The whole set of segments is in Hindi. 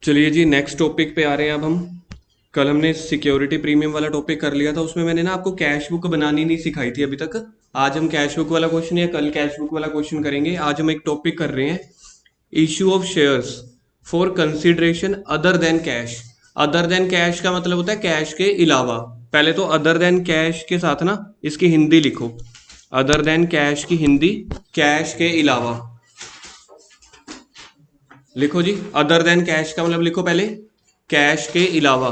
चलिए जी, नेक्स्ट टॉपिक पे आ रहे हैं अब हम। कल हमने सिक्योरिटी प्रीमियम वाला टॉपिक कर लिया था, उसमें मैंने ना आपको कैश बुक बनानी नहीं सिखाई थी अभी तक। आज हम कैश बुक वाला क्वेश्चन या कल कैश बुक वाला क्वेश्चन करेंगे। आज हम एक टॉपिक कर रहे हैं, issue of shares for consideration other than cash. Other than cash का मतलब होता है कैश के अलावा। पहले तो अदर देन कैश के साथ ना इसकी हिंदी लिखो। अदर देन कैश की हिंदी कैश के अलावा लिखो जी। अदर देन कैश का मतलब लिखो पहले कैश के अलावा।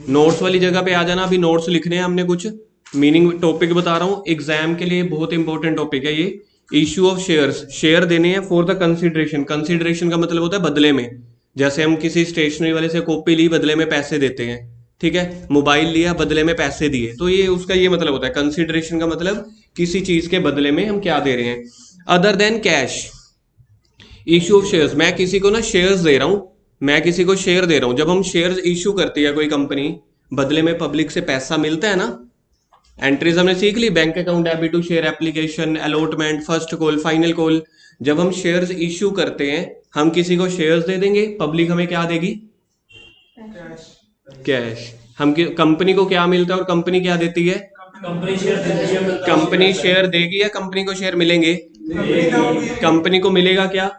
नोट्स वाली जगह पे आ जाना, अभी नोट्स लिखने हैं हमने कुछ। मीनिंग टॉपिक बता रहा हूँ, एग्जाम के लिए बहुत इंपॉर्टेंट टॉपिक है ये। इश्यू ऑफ शेयर्स, शेयर देने हैं फॉर द कंसिडरेशन। कंसिडरेशन का मतलब होता है बदले में। जैसे हम किसी स्टेशनरी वाले से कॉपी ली, बदले में पैसे देते हैं, ठीक है। मोबाइल लिया, बदले में पैसे दिए, तो ये उसका ये मतलब होता है। कंसिडरेशन का मतलब किसी चीज के बदले में हम क्या दे रहे हैं। Other than cash, issue of shares, मैं किसी को ना शेयर्स दे रहा हूं, मैं किसी को शेयर दे रहा हूं। जब हम शेयर्स इश्यू करती है कोई कंपनी, बदले में पब्लिक से पैसा मिलता है ना। एंट्रीज हमने सीख ली, bank account, debit to share, application, allotment, first call, final call. जब हम शेयर्स इश्यू करते हैं, हम किसी को शेयर्स दे देंगे, पब्लिक हमें क्या देगी, कैश। हम कंपनी को क्या मिलता है और कंपनी क्या देती है, कंपनी शेयर देती है। कंपनी शेयर देगी या कंपनी को शेयर मिलेंगे, कंपनी को मिलेगा क्या,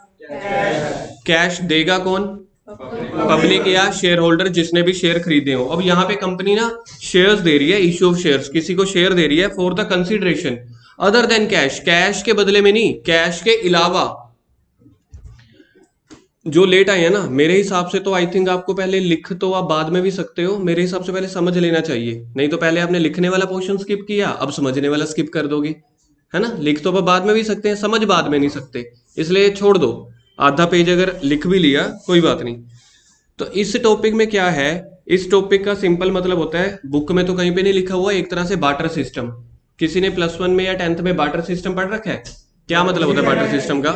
कैश। देगा कौन, पब्लिक या शेयर होल्डर, जिसने भी शेयर खरीदे हो। अब यहाँ पे कंपनी ना शेयर्स दे रही है, इश्यू ऑफ शेयर्स, किसी को शेयर दे रही है for the consideration other than cash, cash के बदले में नहीं, कैश के अलावा। जो लेट आए हैं ना, मेरे हिसाब से तो आई थिंक आपको पहले लिख तो आप बाद में भी सकते हो, मेरे हिसाब से पहले समझ लेना चाहिए। नहीं तो पहले आपने लिखने वाला पोर्शन स्किप किया, अब समझने वाला स्किप कर दोगे, है ना। लिख तो आप बाद में भी सकते हैं, समझ बाद में नहीं सकते, इसलिए छोड़ दो। आधा पेज अगर लिख भी लिया कोई बात नहीं। तो इस टॉपिक में क्या है, इस टॉपिक का सिंपल मतलब होता है, बुक में तो कहीं पे नहीं लिखा हुआ, एक तरह से बार्टर सिस्टम। किसी ने +1 में या 10th में बार्टर सिस्टम पढ़ रखा है? क्या मतलब होता है बार्टर सिस्टम का?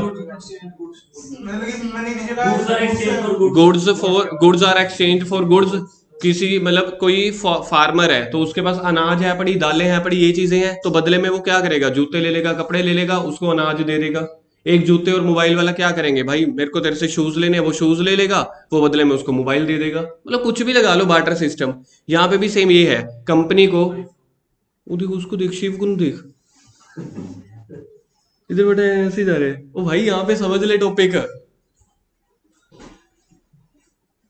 Goods are exchange for goods. किसी मतलब कोई फार्मर है, तो उसके पास अनाज है पड़ी, दालें हैं पड़ी, ये चीजें हैं, तो बदले में वो क्या करेगा, जूते ले लेगा, कपड़े ले लेगा, उसको अनाज दे देगा। एक जूते और मोबाइल वाला क्या करेंगे, भाई मेरे को तेरे से शूज लेने हैं, वो शूज ले लेगा, वो बदले में उसको मोबाइल दे देगा। मतलब कुछ भी लगा लो बार्टर सिस्टम। यहाँ पे भी सेम ये है, कंपनी को, वो देख उसको, देख शिव को देख, इधर बेटा ऐसे ही जा रहे हैं। ओ भाई यहाँ पे समझ ले टॉपिक,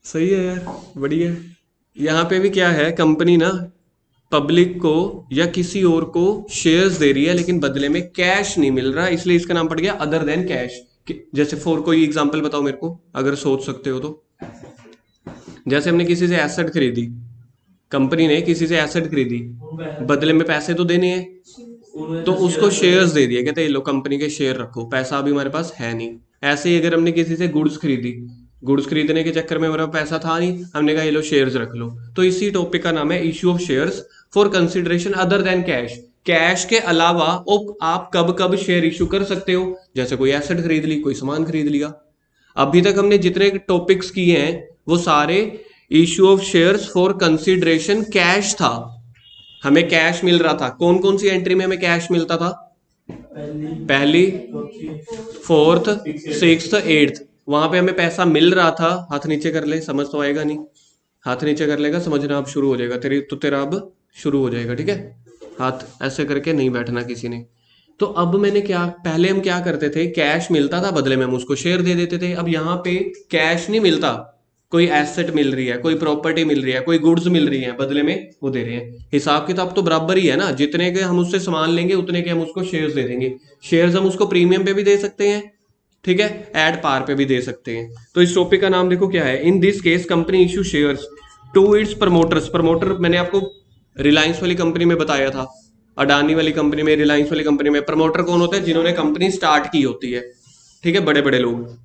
सही है यार, बढ़िया है। यहाँ पे भी क्या है, कंपनी ना पब्लिक को या किसी और को शेयर्स दे रही है, लेकिन बदले में कैश नहीं मिल रहा, इसलिए इसका नाम पड़ गया अदर देन कैश। जैसे फॉर, कोई एग्जांपल बताओ मेरे को अगर सोच सकते हो तो। जैसे हमने किसी से एसेट खरीदी, कंपनी ने किसी से एसेट खरीदी, बदले में पैसे तो देने हैं, तो उसको शेयर्स दे दिए, कहते हैं लो कंपनी के शेयर रखो, पैसा अभी हमारे पास है नहीं। ऐसे ही अगर हमने किसी से गुड्स खरीदी, गुड्स खरीदने के चक्कर में हमारा पैसा था नहीं, हमने कहा ये लो शेयर्स रख लो, तो इसी टॉपिक का नाम है issue of shares for consideration other than cash. Cash के अलावा आप कब कब शेयर इश्यू कर सकते हो, जैसे कोई एसेट खरीद ली, कोई सामान खरीद लिया। अभी तक हमने जितने टॉपिक्स किए हैं वो सारे issue of shares for consideration cash था, हमें कैश मिल रहा था। कौन कौन सी एंट्री में हमें कैश मिलता था, पहली, फोर्थ, सिक्स्थ, एट्थ, वहां पे हमें पैसा मिल रहा था। हाथ नीचे कर ले, समझ तो आएगा नहीं, हाथ नीचे कर लेगा, समझना अब शुरू हो जाएगा, तेरा अब शुरू हो जाएगा, ठीक है। हाथ ऐसे करके नहीं बैठना किसी ने। तो अब मैंने क्या, पहले हम क्या करते थे, कैश मिलता था, बदले में हम उसको शेयर दे देते थे। अब यहाँ पे कैश नहीं मिलता, कोई एसेट मिल रही है, कोई प्रॉपर्टी मिल रही है, कोई गुड्स मिल रही है, बदले में वो दे रहे हैं। हिसाब किताब तो बराबर ही है ना, जितने के हम उससे सामान लेंगे उतने के हम उसको शेयर्स दे देंगे। शेयर्स हम उसको प्रीमियम पे भी दे सकते हैं, ठीक है, एट पार पे भी दे सकते हैं। तो इस टॉपिक का नाम देखो क्या है, in this case company issue shares to its promoters. Promoter मैंने आपको रिलायंस वाली कंपनी में बताया था, अडानी वाली कंपनी में, रिलायंस वाली कंपनी में प्रमोटर कौन होता है, जिन्होंने कंपनी स्टार्ट की होती है, ठीक है, बड़े बड़े लोग।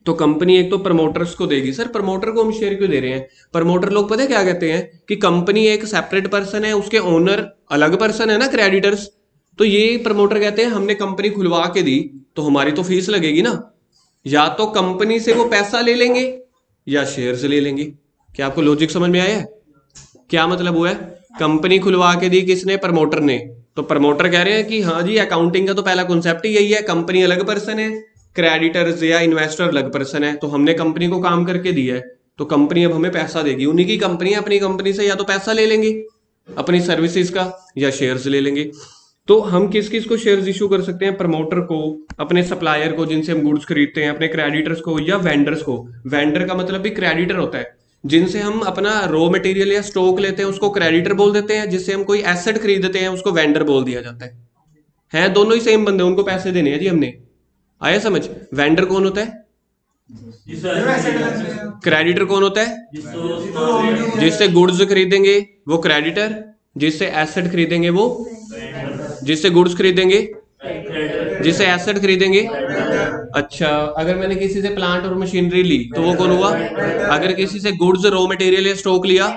तो कंपनी एक तो प्रमोटर्स को देगी। सर प्रमोटर को हम शेयर क्यों दे रहे हैं, प्रमोटर लोग पता है क्या कहते हैं कि कंपनी एक सेपरेट पर्सन है, उसके ओनर अलग पर्सन है ना, क्रेडिटर्स। तो ये प्रमोटर कहते हैं हमने कंपनी खुलवा के दी तो हमारी तो फीस लगेगी ना, या तो कंपनी से वो पैसा ले लेंगे या शेयर से ले लेंगे। क्या आपको लॉजिक समझ में आया है, क्या मतलब हुआ है, कंपनी खुलवा के दी किसने, प्रमोटर ने। तो प्रमोटर कह रहे हैं कि हाँ जी, अकाउंटिंग का तो पहला कॉन्सेप्ट ही यही है, कंपनी अलग पर्सन है, क्रेडिटर्स या इन्वेस्टर अलग पर्सन है, तो हमने कंपनी को काम करके दिया है, तो कंपनी अब हमें पैसा देगी। उन्हीं की कंपनी है, अपनी कंपनी से या तो पैसा ले लेंगे अपनी सर्विसेज का या शेयर्स ले लेंगे। तो हम किस किस को शेयर्स इशू कर सकते हैं? प्रमोटर को, अपने सप्लायर को जिनसे हम गुड्स खरीदते हैं, अपने क्रेडिटर्स को, या वेंडर्स को। वेंडर का मतलब भी क्रेडिटर होता है, जिनसे हम अपना रॉ मटेरियल या स्टॉक लेते हैं उसको क्रेडिटर बोल देते हैं, जिससे हम कोई एसेट खरीदते हैं उसको वेंडर बोल दिया जाता है दोनों ही सेम बंदे, उनको पैसे देने हैं जी हमने। आया समझ? वेंडर कौन होता है? क्रेडिटर कौन होता है? जिससे गुड्स खरीदेंगे वो क्रेडिटर, जिससे एसेट खरीदेंगे वो, जिससे गुड्स खरीदेंगे, जिससे एसेट खरीदेंगे। अच्छा, अगर मैंने किसी से प्लांट और मशीनरी ली तो वो कौन हुआ? अगर किसी से गुड्स रॉ मटेरियल या स्टॉक लिया,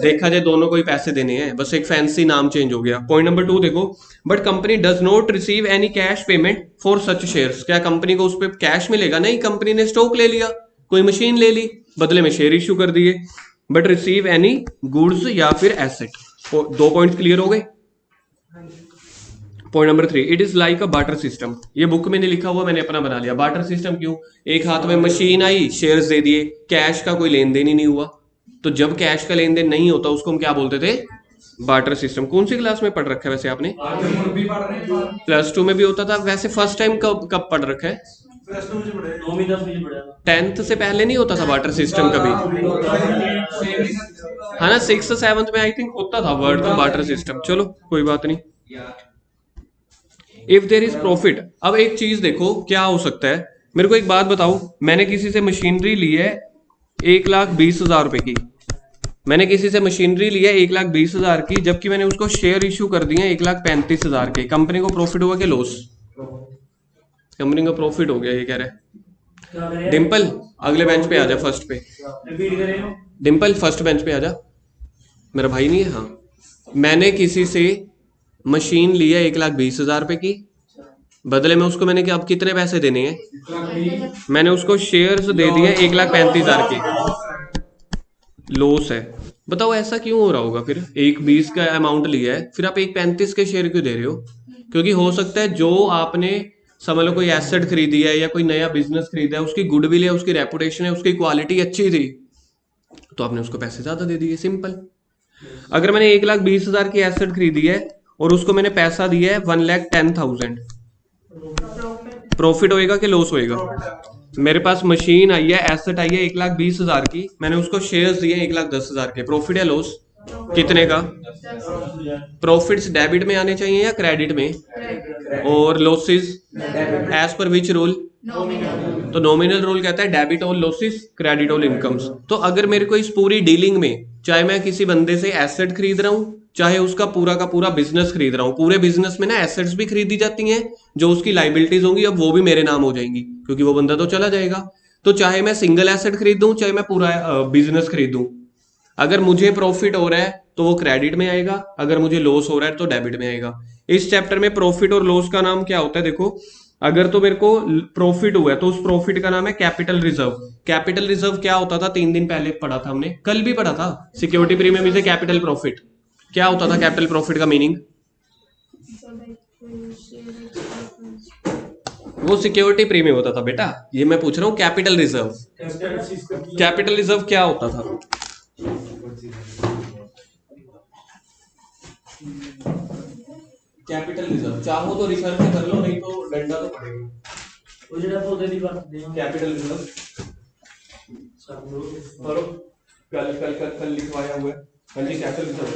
देखा जाए दोनों को ही पैसे देने हैं, बस एक फैंसी नाम चेंज हो गया। पॉइंट नंबर 2 देखो, but company does not receive any cash payment for such shares. क्या कंपनी को उस पर कैश मिलेगा? नहीं, कंपनी ने स्टॉक ले लिया, कोई मशीन ले ली, बदले में शेयर इश्यू कर दिए। बट रिसीव एनी गुड्स या फिर एसेट। 2 पॉइंट क्लियर हो गए। Point number 3, it is like a barter system. ये बुक में नहीं लिखा हुआ, मैंने अपना बना लिया। बार्टर सिस्टम क्यों? एक हाथ में मशीन आई, शेयर्स दे दिए, कैश का कोई लेन देन ही नहीं हुआ। तो जब कैश का लेन देन नहीं होता उसको हम क्या बोलते थे? Barter system. कौन सी क्लास में पढ़ रखा है वैसे आपने? +2 में भी होता था। वैसे फर्स्ट टाइम कब कब पढ़ रखा है? 10th से पहले नहीं होता था बार्टर सिस्टम कभी? हाँ ना, 6th 7th में आई थिंक होता था वर्ड बार्टर सिस्टम। चलो कोई बात नहीं। इफ देर इज प्रॉफिट, अब एक चीज देखो क्या हो सकता है। मेरे को एक बात बताओ, मैंने किसी से मशीनरी ली है 1,20,000 रुपए की, मैंने किसी से मशीनरी ली है 1,20,000 की, जबकि मैंने उसको शेयर इशू कर दिए 1,35,000 के। कंपनी को प्रॉफिट हुआ कि लॉस? कंपनी को प्रॉफिट हो गया, ये कह रहा है। डिम्पल अगले बेंच पे आ जा, फर्स्ट पे। डिम्पल फर्स्ट बेंच पे आ जा, मेरा भाई नहीं है। हाँ, मैंने किसी से मशीन ली है 1,20,000 रुपए की, बदले में उसको मैंने अब कितने पैसे देने हैं? मैंने उसको शेयर्स दे दिए 1,35,000 के। लॉस है। बताओ ऐसा क्यों हो रहा होगा? फिर 1,20 का अमाउंट लिया है, फिर आप 1,35 के शेयर क्यों दे रहे हो? क्योंकि हो सकता है जो आपने समझ लो कोई एसेट खरीदी है या कोई नया बिजनेस खरीदा है, उसकी गुडविल है, उसकी रेपुटेशन है, उसकी क्वालिटी अच्छी थी, तो आपने उसको पैसे ज्यादा दे दिए, सिंपल। अगर मैंने 1,20,000 की एसेट खरीदी है और उसको मैंने पैसा दिया है 1,10,000, प्रॉफिट होएगा कि लॉस होएगा? मेरे पास मशीन आई है, एसेट आई है 1,20,000 की, मैंने उसको शेयर्स दिए 1,10,000 के, प्रॉफिट या लॉस? कितने का? प्रॉफिट्स डेबिट में आने चाहिए या क्रेडिट में? और losses as per which rule? तो नॉमिनल रूल कहता है debit all losses credit all incomes. तो अगर मेरे को इस पूरी डीलिंग में, चाहे मैं किसी बंदे से एसेट खरीद रहा हूं, चाहे उसका पूरा का पूरा बिजनेस खरीद रहा हूं, पूरे बिजनेस में ना एसेट्स भी खरीदी जाती हैं, जो उसकी लाइबिलिटीज होंगी अब वो भी मेरे नाम हो जाएंगी, क्योंकि वो बंदा तो चला जाएगा। तो चाहे मैं सिंगल एसेट खरीदूं, चाहे मैं पूरा बिजनेस खरीदूं, अगर मुझे प्रॉफिट हो रहा है तो वो क्रेडिट में आएगा, अगर मुझे लॉस हो रहा है तो डेबिट में आएगा। इस चैप्टर में प्रॉफिट और लॉस का नाम क्या होता है? देखो, अगर तो मेरे को प्रॉफिट हुआ है तो उस प्रॉफिट का नाम है कैपिटल रिजर्व। कैपिटल रिजर्व क्या होता था? 3 दिन पहले पढ़ा था हमने, कल भी पढ़ा था, security premium is capital profit. क्या होता था कैपिटल प्रॉफिट का मीनिंग? वो सिक्योरिटी प्रीमियम होता था बेटा, ये मैं पूछ रहा हूँ कैपिटल रिजर्व। कैपिटल रिजर्व क्या होता था? कैपिटल रिजर्व चाहो तो रिसर्च कर लो, नहीं तो डंडा तो पड़ेगा। कैपिटल रिजर्व करो, कल लिखवाया हुआ है। हाँ जी, capital reserve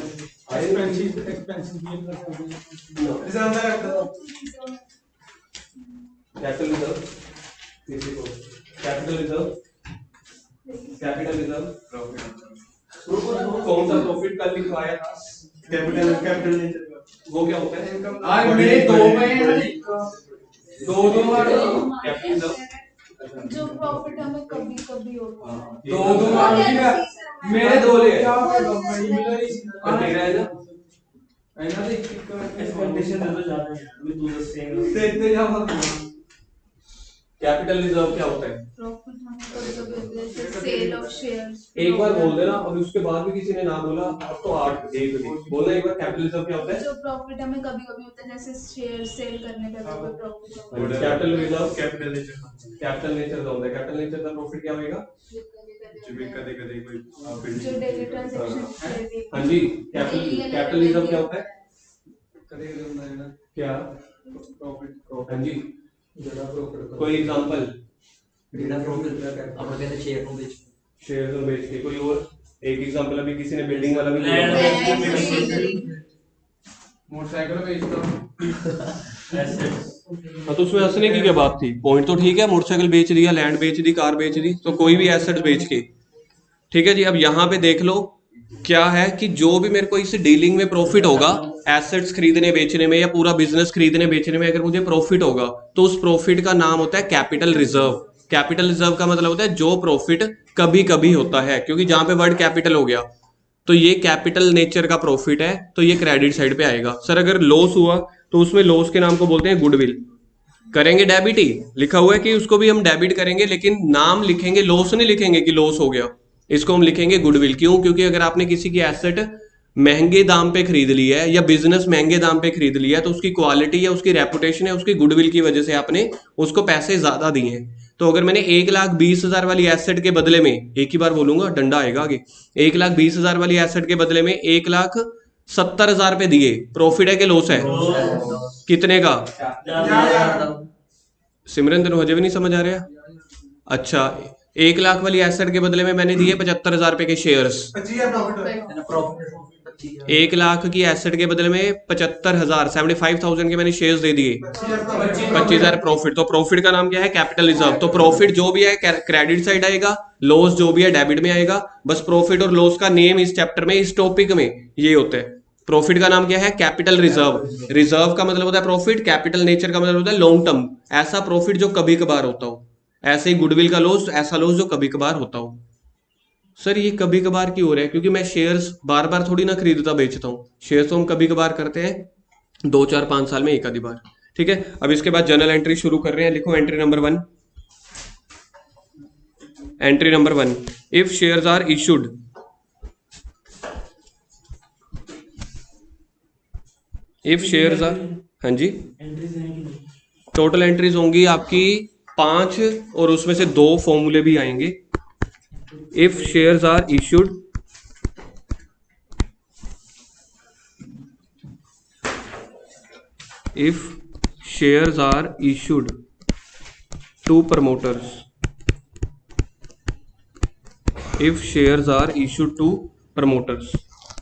capital reserve capital reserve capital reserve कौन सा प्रॉफिट कल लिखवाया था? कैपिटल वो क्या होता है? आज मेरे 2 में 2 बार कैपिटल जो प्रॉफिट हमें कभी कभी होता है। 2 बार मेरे 2 ले तेरा है ना? ऐना देख इस कंडीशन में तो जाना है, अभी तू बस सेम देखते जा मत। कैपिटल रिजर्व क्या होता है? प्रॉफिट हमें कभी कभी जैसे सेल ऑफ शेयर्स। एक बार बोल देना और उसके बाद भी किसी ने ना बोला अब तो 8 एक भी बोलना एक बार। कैपिटल रिजर्व क्या होता है? जो प्रॉफिट हमें कभी कभी होता है, जैसे शेयर सेल करने पे अगर कोई प्रॉफिट होता है। Capital reserve capital nature capital nature का होता है। कैपिटल नेचर का प्रॉफिट क्या होगा? जो भी कदे कदे कोई जो डेली ट्रांजैक्शन। हाँ जी, कैपिटल रिजर्व क्या होता है? क्या प्रॉफिट हाँ जी, ਜਿਹੜਾ ਪ੍ਰੋਫਿਟ कोई एग्जांपल? ਜਿਹੜਾ ਪ੍ਰੋਫਿਟ ਆਪਾਂ ਕਹਿੰਦੇ ਸ਼ੇਅਰ ਨੂੰ ਵੇਚ शेयर और बेच के। कोई और एक एग्जांपल अभी किसी ने बिल्डिंग वाला भी Land दिया। मोटरसाइकिल बेच दो। एसेट्स। हाँ तो उसमें हंसने की क्या बात थी? पॉइंट तो ठीक है, मोटरसाइकिल बेच दिया, लैंड बेच दी, कार बेच दी, तो कोई भी एसेट्स बेच के। ठीक है जी, अब यहाँ पे देख लो क्या है कि जो भी मेरे को इस डीलिंग में प्रॉफिट होगा, एसेट्स खरीदने बेचने में या पूरा बिजनेस खरीदने बेचने में अगर मुझे प्रॉफिट होगा तो उस प्रॉफिट का नाम होता है कैपिटल रिजर्व। कैपिटल रिजर्व का मतलब होता है जो प्रॉफिट कभी कभी होता है, क्योंकि जहां पे वर्ड कैपिटल हो गया तो ये कैपिटल नेचर का प्रॉफिट है, तो ये क्रेडिट साइड पे आएगा। सर अगर लॉस हुआ तो उसमें लॉस के नाम को बोलते हैं गुडविल। करेंगे डेबिट ही, लिखा हुआ है कि उसको भी हम डेबिट करेंगे, लेकिन नाम लिखेंगे, लॉस नहीं लिखेंगे कि लॉस हो गया, इसको हम लिखेंगे गुडविल। क्यों? क्योंकि अगर आपने किसी की एसेट महंगे दाम पे खरीद ली है या बिजनेस महंगे दाम पे खरीद लिया है तो उसकी क्वालिटी या उसकी रेपुटेशन है, उसकी गुडविल की वजह से आपने उसको पैसे ज्यादा दिए हैं। तो अगर मैंने 1,20,000 वाली एसेट के बदले में, एक ही बार बोलूंगा डंडा आएगा आगे, 1,20,000 वाली एसेट के बदले में 1,70,000 पे दिए, प्रॉफिट है कि लॉस है? कितने का? सिमरन तेन हजे भी नहीं समझ आ रहा? अच्छा, 1,00,000 वाली एसेट के बदले में मैंने दिए 75,000 रुपए के शेयर्स। 1,00,000 की एसेट के बदले में 75,000 75,000 के मैंने शेयर्स दे दिए, 25,000 प्रॉफिट। तो प्रॉफिट का नाम क्या है? Capital reserve. तो प्रॉफिट जो भी है क्रेडिट साइड आएगा, लॉस जो भी है डेबिट में आएगा। बस प्रॉफिट और लॉस का नेम इस चैप्टर में, इस टॉपिक में ये होता है। प्रॉफिट का नाम क्या है? Capital reserve. रिजर्व का मतलब होता है प्रॉफिट, कैपिटल नेचर का मतलब होता है लॉन्ग टर्म, ऐसा प्रॉफिट जो कभी कभार होता हो। ऐसे ही गुडविल का लॉस, ऐसा लॉस जो कभी कभार होता हो। सर ये कभी कभार क्यों हो रहा है? क्योंकि मैं शेयर्स बार बार थोड़ी ना खरीदता बेचता हूँ, शेयर्स तो हम कभी कभार करते हैं, 2 4 5 साल में एक आधी बार। ठीक है, अब इसके बाद जर्नल एंट्री शुरू कर रहे हैं। लिखो entry number 1। Entry number 1, if shares are issued, if shares are, हाँ जी, एंट्रीज हैं कि नहीं? टोटल एंट्रीज होंगी आपकी 5 और उसमें से 2 फॉर्मूले भी आएंगे। If shares are issued, if shares are issued to promoters, if shares are issued to promoters,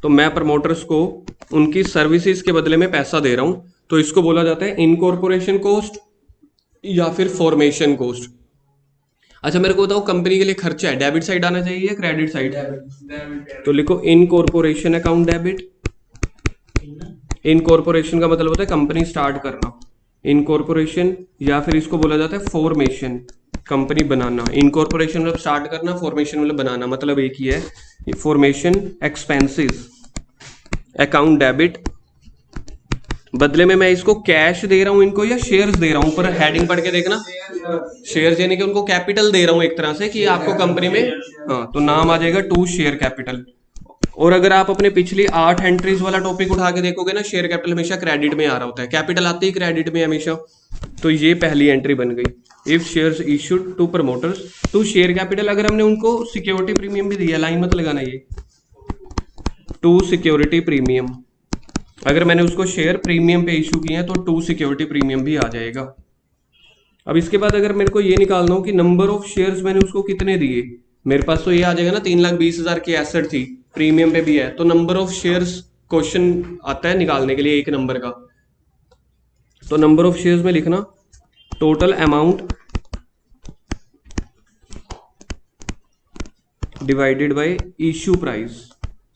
तो मैं प्रमोटर्स को उनकी सर्विसेज के बदले में पैसा दे रहा हूं, तो इसको बोला जाता है इनकॉर्पोरेशन कॉस्ट या फिर फॉर्मेशन कॉस्ट। अच्छा मेरे को बताओ, कंपनी के लिए खर्चा है, डेबिट साइड आना चाहिए या क्रेडिट साइड? तो लिखो इनकॉर्पोरेशन अकाउंट डेबिट। इनकॉर्पोरेशन का मतलब होता है कंपनी स्टार्ट करना, इनकॉर्पोरेशन, या फिर इसको बोला जाता है फॉर्मेशन, कंपनी बनाना। इनकॉर्पोरेशन मतलब स्टार्ट करना, फॉर्मेशन मतलब बनाना, मतलब एक ही है। Formation expenses account debit. बदले में मैं इसको कैश दे रहा हूं इनको या शेयर्स दे रहा हूं? ऊपर हेडिंग पढ़ के देखना, शेयर्स यानी कि उनको कैपिटल दे रहा हूं एक तरह से कि आपको कंपनी में, हाँ तो नाम आ जाएगा टू शेयर कैपिटल। और अगर आप अपने पिछली 8 एंट्रीज वाला टॉपिक उठा के देखोगे ना, शेयर कैपिटल हमेशा क्रेडिट में आ रहा होता है, कैपिटल आते ही क्रेडिट में हमेशा। तो ये पहली एंट्री बन गई, if shares issued to promoters to share capital. अगर हमने उनको सिक्योरिटी प्रीमियम भी दिया, लाइन मत लगाना, ये टू सिक्योरिटी प्रीमियम, अगर मैंने उसको शेयर प्रीमियम पे इशू किए हैं तो टू सिक्योरिटी प्रीमियम भी आ जाएगा। अब इसके बाद अगर मेरे को ये निकालना हो कि नंबर ऑफ शेयर्स मैंने उसको कितने दिए, मेरे पास तो ये आ जाएगा ना 3,20,000 की एसेट थी, प्रीमियम पे भी है, तो नंबर ऑफ शेयर्स क्वेश्चन आता है निकालने के लिए एक नंबर का। तो नंबर ऑफ शेयर्स में लिखना total amount divided by issue price.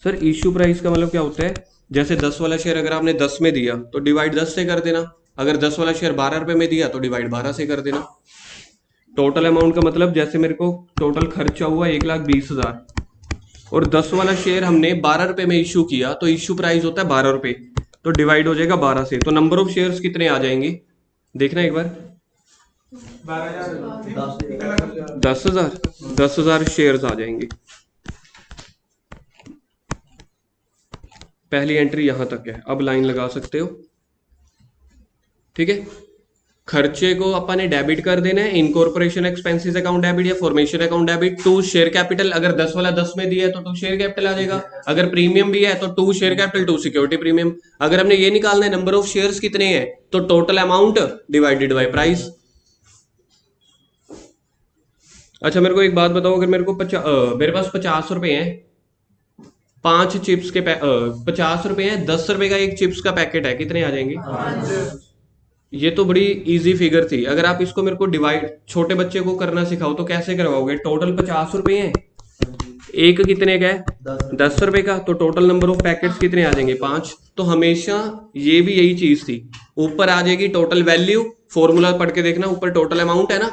Sir issue price का मतलब क्या होता है? जैसे 10 वाला शेयर अगर आपने 10 में दिया तो डिवाइड 10 से कर देना, अगर 10 वाला शेयर 12 रुपए में दिया तो डिवाइड 12 से कर देना। टोटल अमाउंट का मतलब जैसे मेरे को टोटल खर्चा हुआ 1,20,000 और 10 वाला शेयर हमने 12 रुपए में इशू किया, तो इशू प्राइस होता है 12 रुपए, तो डिवाइड हो जाएगा 12 से। तो नंबर ऑफ शेयर्स कितने आ जाएंगे देखना एक बार, 12,000 10,000 शेयर्स आ जाएंगे। पहली एंट्री यहां तक है, अब लाइन लगा सकते हो। ठीक है, खर्चे को अपन ने डेबिट कर देना है, इनकॉर्पोरेशन एक्सपेंसेस अकाउंट डेबिट या formation account debit to share capital. अगर 10 वाला 10 में दिया है तो टू शेयर कैपिटल आ जाएगा। अगर प्रीमियम भी है तो to share capital to security premium. अगर हमने ये निकालना है नंबर ऑफ शेयर्स कितने हैं तो total amount divided by price. अच्छा मेरे को एक बात बताओ, अगर मेरे को मेरे पास 50 रुपए हैं, 5 चिप्स के 50 रुपए हैं, 10 रुपए का एक चिप्स का पैकेट है, कितने आ जाएंगे? ये तो बड़ी इजी फिगर थी। अगर आप इसको मेरे को डिवाइड छोटे बच्चे को करना सिखाओ तो कैसे करवाओगे? टोटल 50 रुपए हैं, एक कितने का है? 10 रुपए का, तो टोटल नंबर ऑफ पैकेट्स कितने आ जाएंगे? 5। तो हमेशा ये भी यही चीज थी, ऊपर आ जाएगी टोटल वैल्यू, फॉर्मूला पढ़ के देखना, ऊपर टोटल अमाउंट है ना,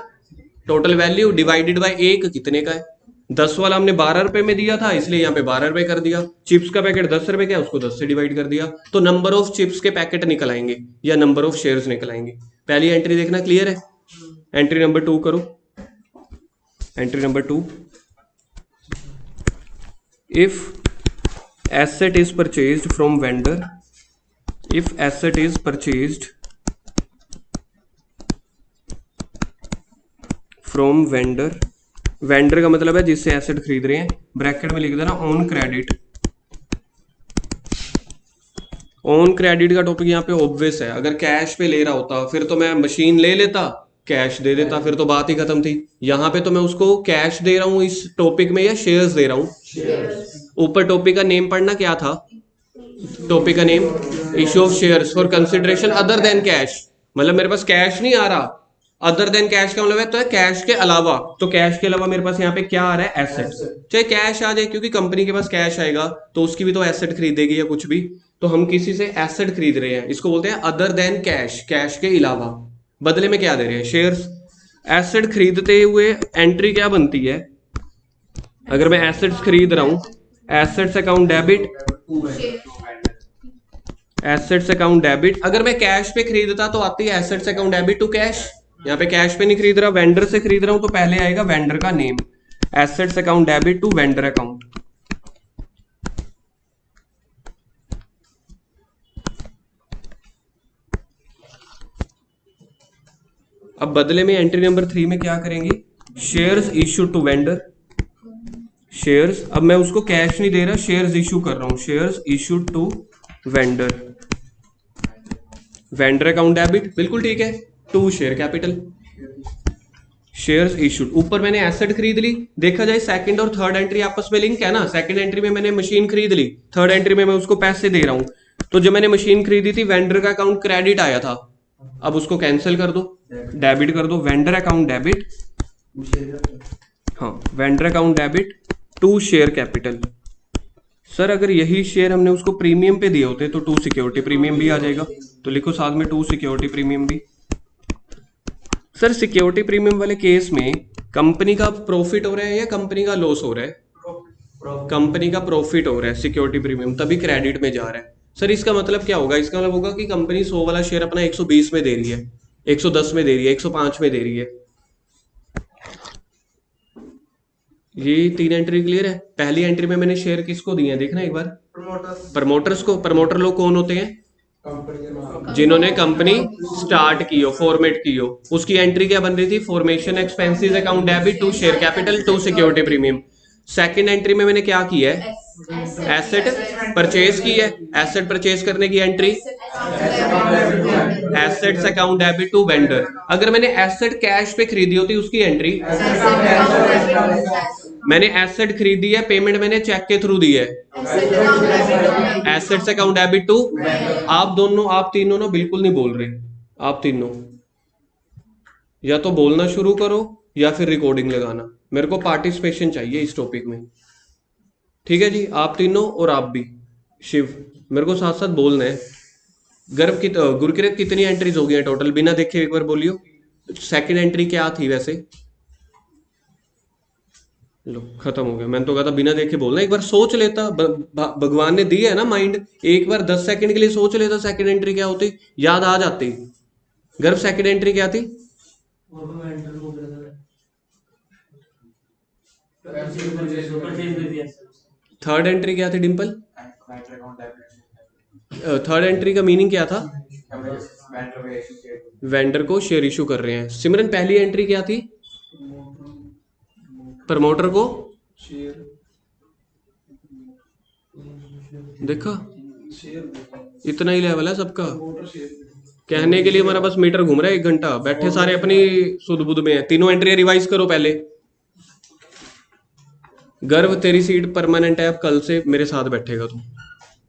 टोटल वैल्यू डिवाइडेड बाय एक कितने का है? 10 वाला हमने 12 रुपए में दिया था इसलिए यहाँ पे 12 रुपए कर दिया। चिप्स का पैकेट 10 रुपए का है, उसको 10 से डिवाइड कर दिया, तो नंबर ऑफ चिप्स के पैकेट निकल आएंगे या नंबर ऑफ शेयर्स निकल आएंगे। पहली एंट्री देखना क्लियर है? एंट्री नंबर 2 करो। Entry number 2, if asset is purchased from vendor, if asset is purchased from vendor, vendor का मतलब है जिससे एसेट खरीद रहे हैं, ब्रैकेट में लिख देना ऑन क्रेडिट। ऑन क्रेडिट का टॉपिक यहाँ पे ऑब्वियस है, अगर कैश पे ले रहा होता फिर तो मैं मशीन ले लेता, कैश दे देता, फिर तो बात ही खत्म थी। यहाँ पे तो मैं उसको कैश दे रहा हूँ इस टॉपिक में या शेयर्स दे रहा हूँ। ऊपर टॉपिक का नेम पढ़ना क्या था? टॉपिक का name issue of shares for consideration other than cash, मतलब मेरे पास कैश नहीं आ रहा। अदर देन कैश का मतलब है तो कैश के अलावा, तो कैश के अलावा मेरे पास यहाँ पे क्या आ रहा है? एसेट। चाहे कैश आ जाए, क्योंकि कंपनी के पास कैश आएगा तो उसकी भी तो एसेट खरीदेगी या कुछ भी, तो हम किसी से एसेट खरीद रहे हैं, इसको बोलते हैं अदर देन कैश, कैश के अलावा। बदले में क्या दे रहे हैं? शेयर्स। एसेट खरीदते हुए एंट्री क्या बनती है? अगर मैं एसेट्स खरीद रहा हूं, assets account debit, assets account debit. अगर मैं कैश पे खरीदता तो आती है assets account debit to cash. यहाँ पे कैश पे नहीं खरीद रहा, वेंडर से खरीद रहा हूं, तो पहले आएगा वेंडर का name, assets account debit to vendor account. अब बदले में एंट्री नंबर 3 में क्या करेंगे? Shares issue to vendor. Shares, अब मैं उसको कैश नहीं दे रहा, शेयर्स इश्यू कर रहा हूं, shares issue to vendor, vendor account debit, बिल्कुल ठीक है, to share capital, shares issued. ऊपर मैंने एसेट खरीद ली, देखा जाए सेकंड और थर्ड एंट्री आपस में लिंक है ना। सेकंड एंट्री में मैंने मशीन खरीद ली, थर्ड एंट्री में मैं उसको पैसे दे रहा हूं, तो जब मैंने मशीन खरीदी थी वेंडर का अकाउंट क्रेडिट आया था, अब उसको कैंसिल कर दो, डेबिट कर दो, वेंडर अकाउंट डेबिट, हाँ vendor account debit to share capital. Sir अगर यही शेयर हमने उसको प्रीमियम पे दिए होते तो टू सिक्योरिटी प्रीमियम भी आ जाएगा, तो लिखो साथ में टू सिक्योरिटी प्रीमियम भी। सर सिक्योरिटी प्रीमियम वाले केस में कंपनी का प्रॉफिट हो रहा है या कंपनी का लॉस हो रहा है? कंपनी का प्रॉफिट हो रहा है, सिक्योरिटी प्रीमियम तभी क्रेडिट में जा रहा है। सर इसका मतलब क्या होगा? इसका मतलब होगा कि कंपनी 100 वाला शेयर अपना 120 में दे रही है, 110 में दे रही है, 105 में दे रही है। ये 3 एंट्री क्लियर है? पहली एंट्री में मैंने शेयर किसको दिए हैं देखना एक बार, प्रमोटर्स को। प्रमोटर लोग कौन होते हैं? जिन्होंने कंपनी स्टार्ट की हो, फॉर्मेट की हो। उसकी एंट्री क्या बन रही थी? Formation expenses account debit to share capital to security premium. Second entry में मैंने क्या किया है? एसेट परचेज की है, एसेट परचेज करने की entry assets account debit to vendor. अगर मैंने एसेट कैश पे खरीदी होती उसकी एंट्री, मैंने एसेट खरीदी है, पेमेंट मैंने चेक के थ्रू दी है, एसेट्स अकाउंट डेबिट टू। आप तीनों ना बिल्कुल नहीं बोल रहे, आप तीनों या तो बोलना शुरू करो या फिर रिकॉर्डिंग लगाना। मेरे को पार्टिसिपेशन चाहिए इस टॉपिक में, ठीक है जी? आप तीनों और आप भी, शिव मेरे को साथ साथ बोलना है। गुरकिरत कितनी एंट्रीज हो गई हैं टोटल? बिना देखे एक बार बोलियो, सेकंड एंट्री क्या थी वैसे? लो खत्म हो गया। मैंने तो कहा था बिना देखे बोलना, एक बार सोच लेता, भगवान ने दी है ना माइंड, एक बार 10 सेकंड के लिए सोच लेता सेकंड एंट्री क्या होती, याद आ जाती। गर्भ सेकंड एंट्री क्या थी? और वो एंटर को कर देना परचेज कर दिया थर्ड एंट्री क्या थी Dimple? Vendor account debit third entry का मीनिंग क्या था? वेंडर पे इशू शेयर वेंडर को शेयर इशू कर रहे हैं। सिमरन पहली एंट्री क्या थी? प्रमोटर को देखा, इतना ही लेवल है सबका। कहने के लिए हमारा बस मीटर घूम रहा है 1 घंटा, बैठे सारे अपनी सुध बुध में है। तीनों एंट्री रिवाइज करो पहले। गर्व तेरी सीट परमानेंट है, अब कल से मेरे साथ बैठेगा तू,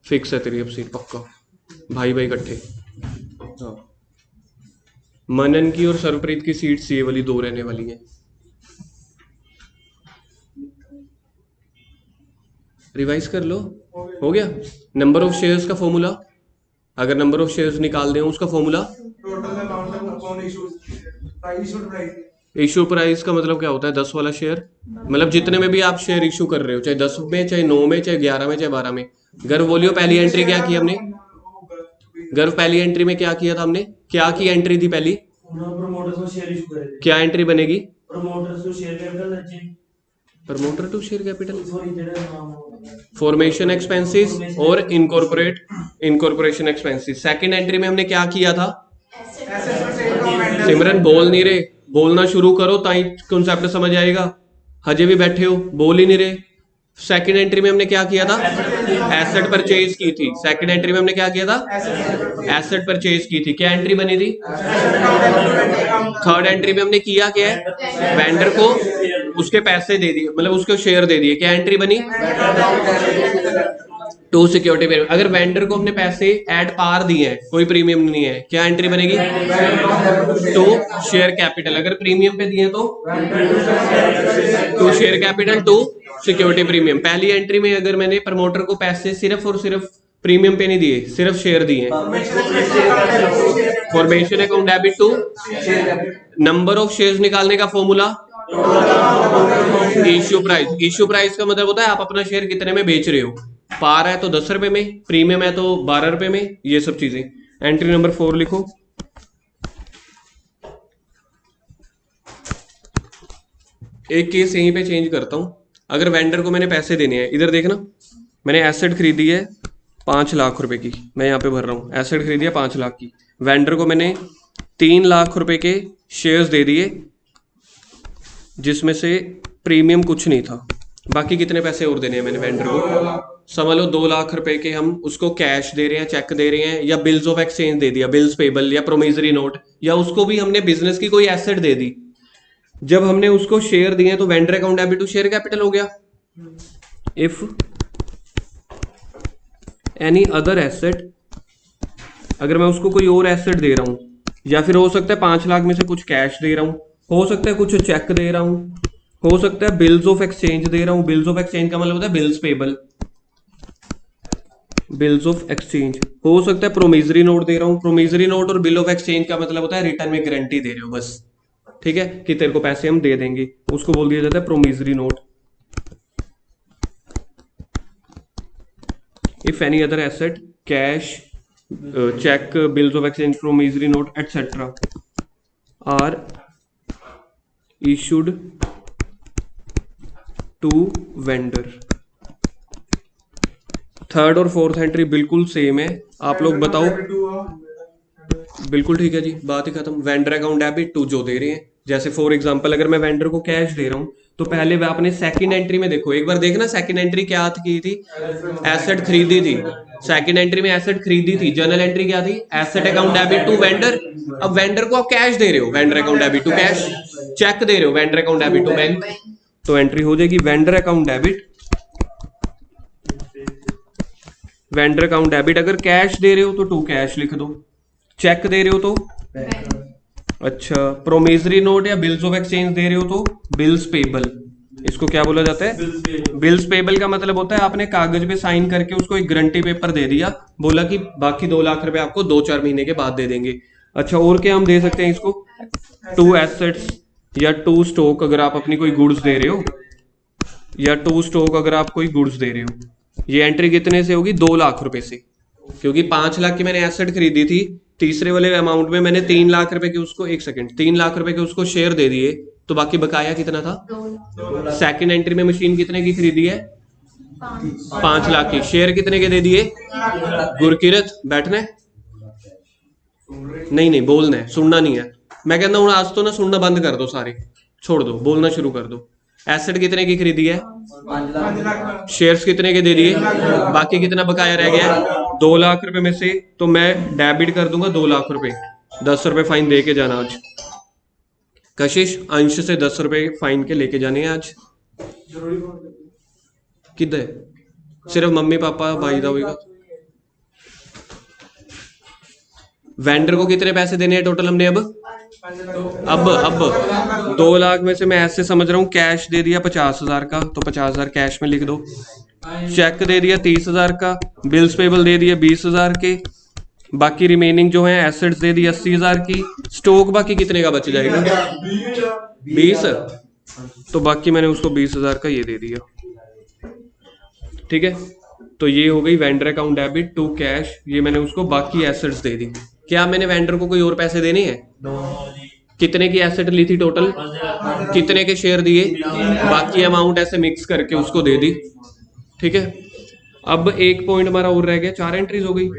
फिक्स है तेरी अब सीट पक्का, भाई भाई इकट्ठे। हाँ। मनन की और सर्वप्रीत की सीट्स ये वाली 2 रहने वाली हैं। रिवाइज कर लो, हो गया। नंबर ऑफ शेयर्स का फॉर्मूला, अगर नंबर ऑफ शेयर्स निकाल दें उसका formula total amount upon issued price. Issue price का मतलब क्या होता है? 10 वाला शेयर, मतलब जितने में भी आप शेयर इशू कर रहे हो, चाहे 10 में, चाहे 9 में, चाहे 11 में, चाहे 12 में। गर्व बोलियो पहली एंट्री क्या की हमने? गर्व पहली एंट्री में क्या किया था हमने? क्या की एंट्री थी पहली? प्रमोटर्स को शेयर इशू करे थे। क्या एंट्री बनेगी? प्रमोटर्स को शेयर कैपिटल अच्छे promoter to share capital, sorry जेड़ा नाम फॉर्मेशन एक्सपेंसेस और इनकॉर्पोरेशन एक्सपेंसेस। सेकंड एंट्री में हमने क्या किया था? सिमरन बोल नहीं रहे, बोलना शुरू करो ताई कॉन्सेप्ट समझ आएगा। हजे भी बैठे हो, बोल ही नहीं रहे। सेकंड एंट्री में हमने क्या किया था? एसेट परचेज की थी। सेकंड एंट्री में हमने क्या किया था? एसेट परचेज की थी। क्या एंट्री बनी थी? थर्ड एंट्री में हमने किया क्या है? वेंडर को उसके पैसे दे दिए, मतलब उसको शेयर दे दिए। क्या एंट्री बनी? To security premium. अगर वेंडर को हमने पैसे एड पार दिए हैं, कोई प्रीमियम नहीं है, क्या एंट्री बनेगी? To share capital. अगर प्रीमियम पे दिए तो to share capital to security premium. पहली एंट्री में अगर मैंने प्रमोटर को पैसे सिर्फ और सिर्फ प्रीमियम पे नहीं दिए, सिर्फ शेयर दिए, formation account debit to number of shares निकालने का formula issue price. Issue price का मतलब होता है आप अपना शेयर कितने में बेच रहे हो। पार है तो 10 रुपए में, प्रीमियम है तो 12 रुपए में, ये सब चीजें। एंट्री नंबर 4 लिखो। एक केस यहीं पे चेंज करता हूं। अगर वेंडर को मैंने पैसे देने हैं, इधर देखना, मैंने एसेट खरीदी है 5 लाख रुपए की, मैं यहाँ पे भर रहा हूँ। एसेट खरीदी है 5 लाख की, वेंडर को मैंने 3 लाख रुपए के शेयर्स दे दिए, जिसमें से प्रीमियम कुछ नहीं था। बाकी कितने पैसे और देने हैं मैंने वेंडर को? समझ लो 2 लाख रुपए के हम उसको कैश दे रहे हैं, चेक दे रहे हैं, या बिल्स ऑफ एक्सचेंज दे दिया, बिल्स पेबल या प्रोमिसरी नोट, या उसको भी हमने बिजनेस की कोई एसेट दे दी। जब हमने उसको शेयर दिए तो vendor account debit to share capital हो गया। इफ एनी अदर एसेट, अगर मैं उसको कोई और एसेट दे रहा हूं, या फिर हो सकता है 5 लाख में से कुछ कैश दे रहा हूं, हो सकता है कुछ चेक दे रहा हूं, हो सकता है बिल्स ऑफ एक्सचेंज दे रहा हूं। बिल्स ऑफ एक्सचेंज का मतलब होता है bills payable, bills of exchange. हो सकता है प्रोमिसरी नोट दे रहा हूं। प्रोमिसरी नोट और बिल ऑफ एक्सचेंज का मतलब होता है रिटर्न में गारंटी दे रहे हो बस, ठीक है, कि तेरे को पैसे हम दे देंगे, उसको बोल दिया जाता है promissory note. If any other asset, cash, cheque, bills of exchange, promissory note etcetera are issued to vendor. Third और फोर्थ एंट्री बिल्कुल सेम है, आप लोग बताओ। बिल्कुल ठीक है जी, बात ही खत्म। वेंडर अकाउंट डेबिट टू जो दे रहे हैं, जैसे फॉर एग्जांपल अगर मैं वेंडर को कैश दे रहा हूं तो पहले वह आपने सेकंड एंट्री में देखो, एक बार देखना सेकंड एंट्री क्या की थी? एसेट खरीदी थी। सेकंड एंट्री में एसेट खरीदी थी। जर्नल एंट्री क्या थी? Asset account debit to vendor. अब वेंडर को आप कैश दे रहे हो, vendor account debit to cash. Cheque दे रहे हो, vendor account debit to bank. तो एंट्री हो जाएगी vendor account debit, vendor account debit. अगर कैश दे रहे हो तो टू कैश लिख दो, चेक दे रहे हो तो अच्छा, प्रोमिसरी नोट या बिल्स ऑफ एक्सचेंज दे रहे हो तो बिल्स पेबल। इसको क्या बोला जाता है? बिल्स पेबल का मतलब होता है आपने कागज पे साइन करके उसको एक गारंटी पेपर दे दिया, बोला कि बाकी 2 लाख रुपए आपको 2-4 महीने के बाद दे देंगे। अच्छा, और क्या हम दे सकते हैं इसको? टू एसेट्स या टू स्टॉक, अगर आप अपनी कोई गुड्स दे रहे हो, या टू स्टॉक अगर आप कोई गुड्स दे रहे हो। ये एंट्री कितने से होगी? 2 लाख रुपए से। क्योंकि 5 लाख की मैंने एसेट खरीदी थी, तीसरे वाले अमाउंट में मैंने 3 लाख रुपए के उसको, 1 सेकंड, 3 लाख रुपए के उसको शेयर दे दिए, तो बाकी बकाया कितना था? 2 लाख। सेकंड एंट्री में मशीन कितने की खरीदी है? 5। 5 लाख की। शेयर कितने के दे दिए? गुरकीरत बैठना है? नहीं नहीं, बोलना है, सुनना नहीं है। मैं कहता हूँ आज तो ना सुनना बंद कर दो सारे, छोड़ दो, बोलना शुरू कर दो। एसेट कितने की खरीदी है? 5 लाख। शेयर्स कितने के दे दिए? बाकी कितना बकाया रह गया? 2 लाख रुपए में से तो मैं डेबिट कर दूंगा 2 लाख रुपए। 10 रुपए फाइन दे के जाना आज। कशिश, अंश से 10 रुपए फाइन के लेके जाने हैं आज। जरूरी कौन? किधर? सिर्फ मम्मी पापा भाई दा होगा। वेंडर को कितने पैसे देने हैं टोटल हमने अब? 2 लाख में से मैं ऐसे समझ रहा हूँ कैश दे दिया 50,000 का, तो 50,000 कैश में लिख दो। चेक दे दिया 30,000 का, बिल्स पेबल दे दिया 20,000 के, बाकी रिमेनिंग जो है एसेट्स दे दी 80,000 की। स्टॉक बाकी कितने का बच जाएगा? 20। तो बाकी मैंने उसको 20,000 का ये दे दिया, ठीक है। तो ये हो गई vendor account debit to cash, ये मैंने उसको बाकी एसेट्स दे दी। क्या मैंने वेंडर को कोई और पैसे देने हैं? कितने की एसेट ली थी टोटल? कितने के शेयर दिए? बाकी अमाउंट ऐसे मिक्स करके उसको दे दी, ठीक है। अब एक पॉइंट हमारा और रह गया, 4 एंट्रीज हो गई।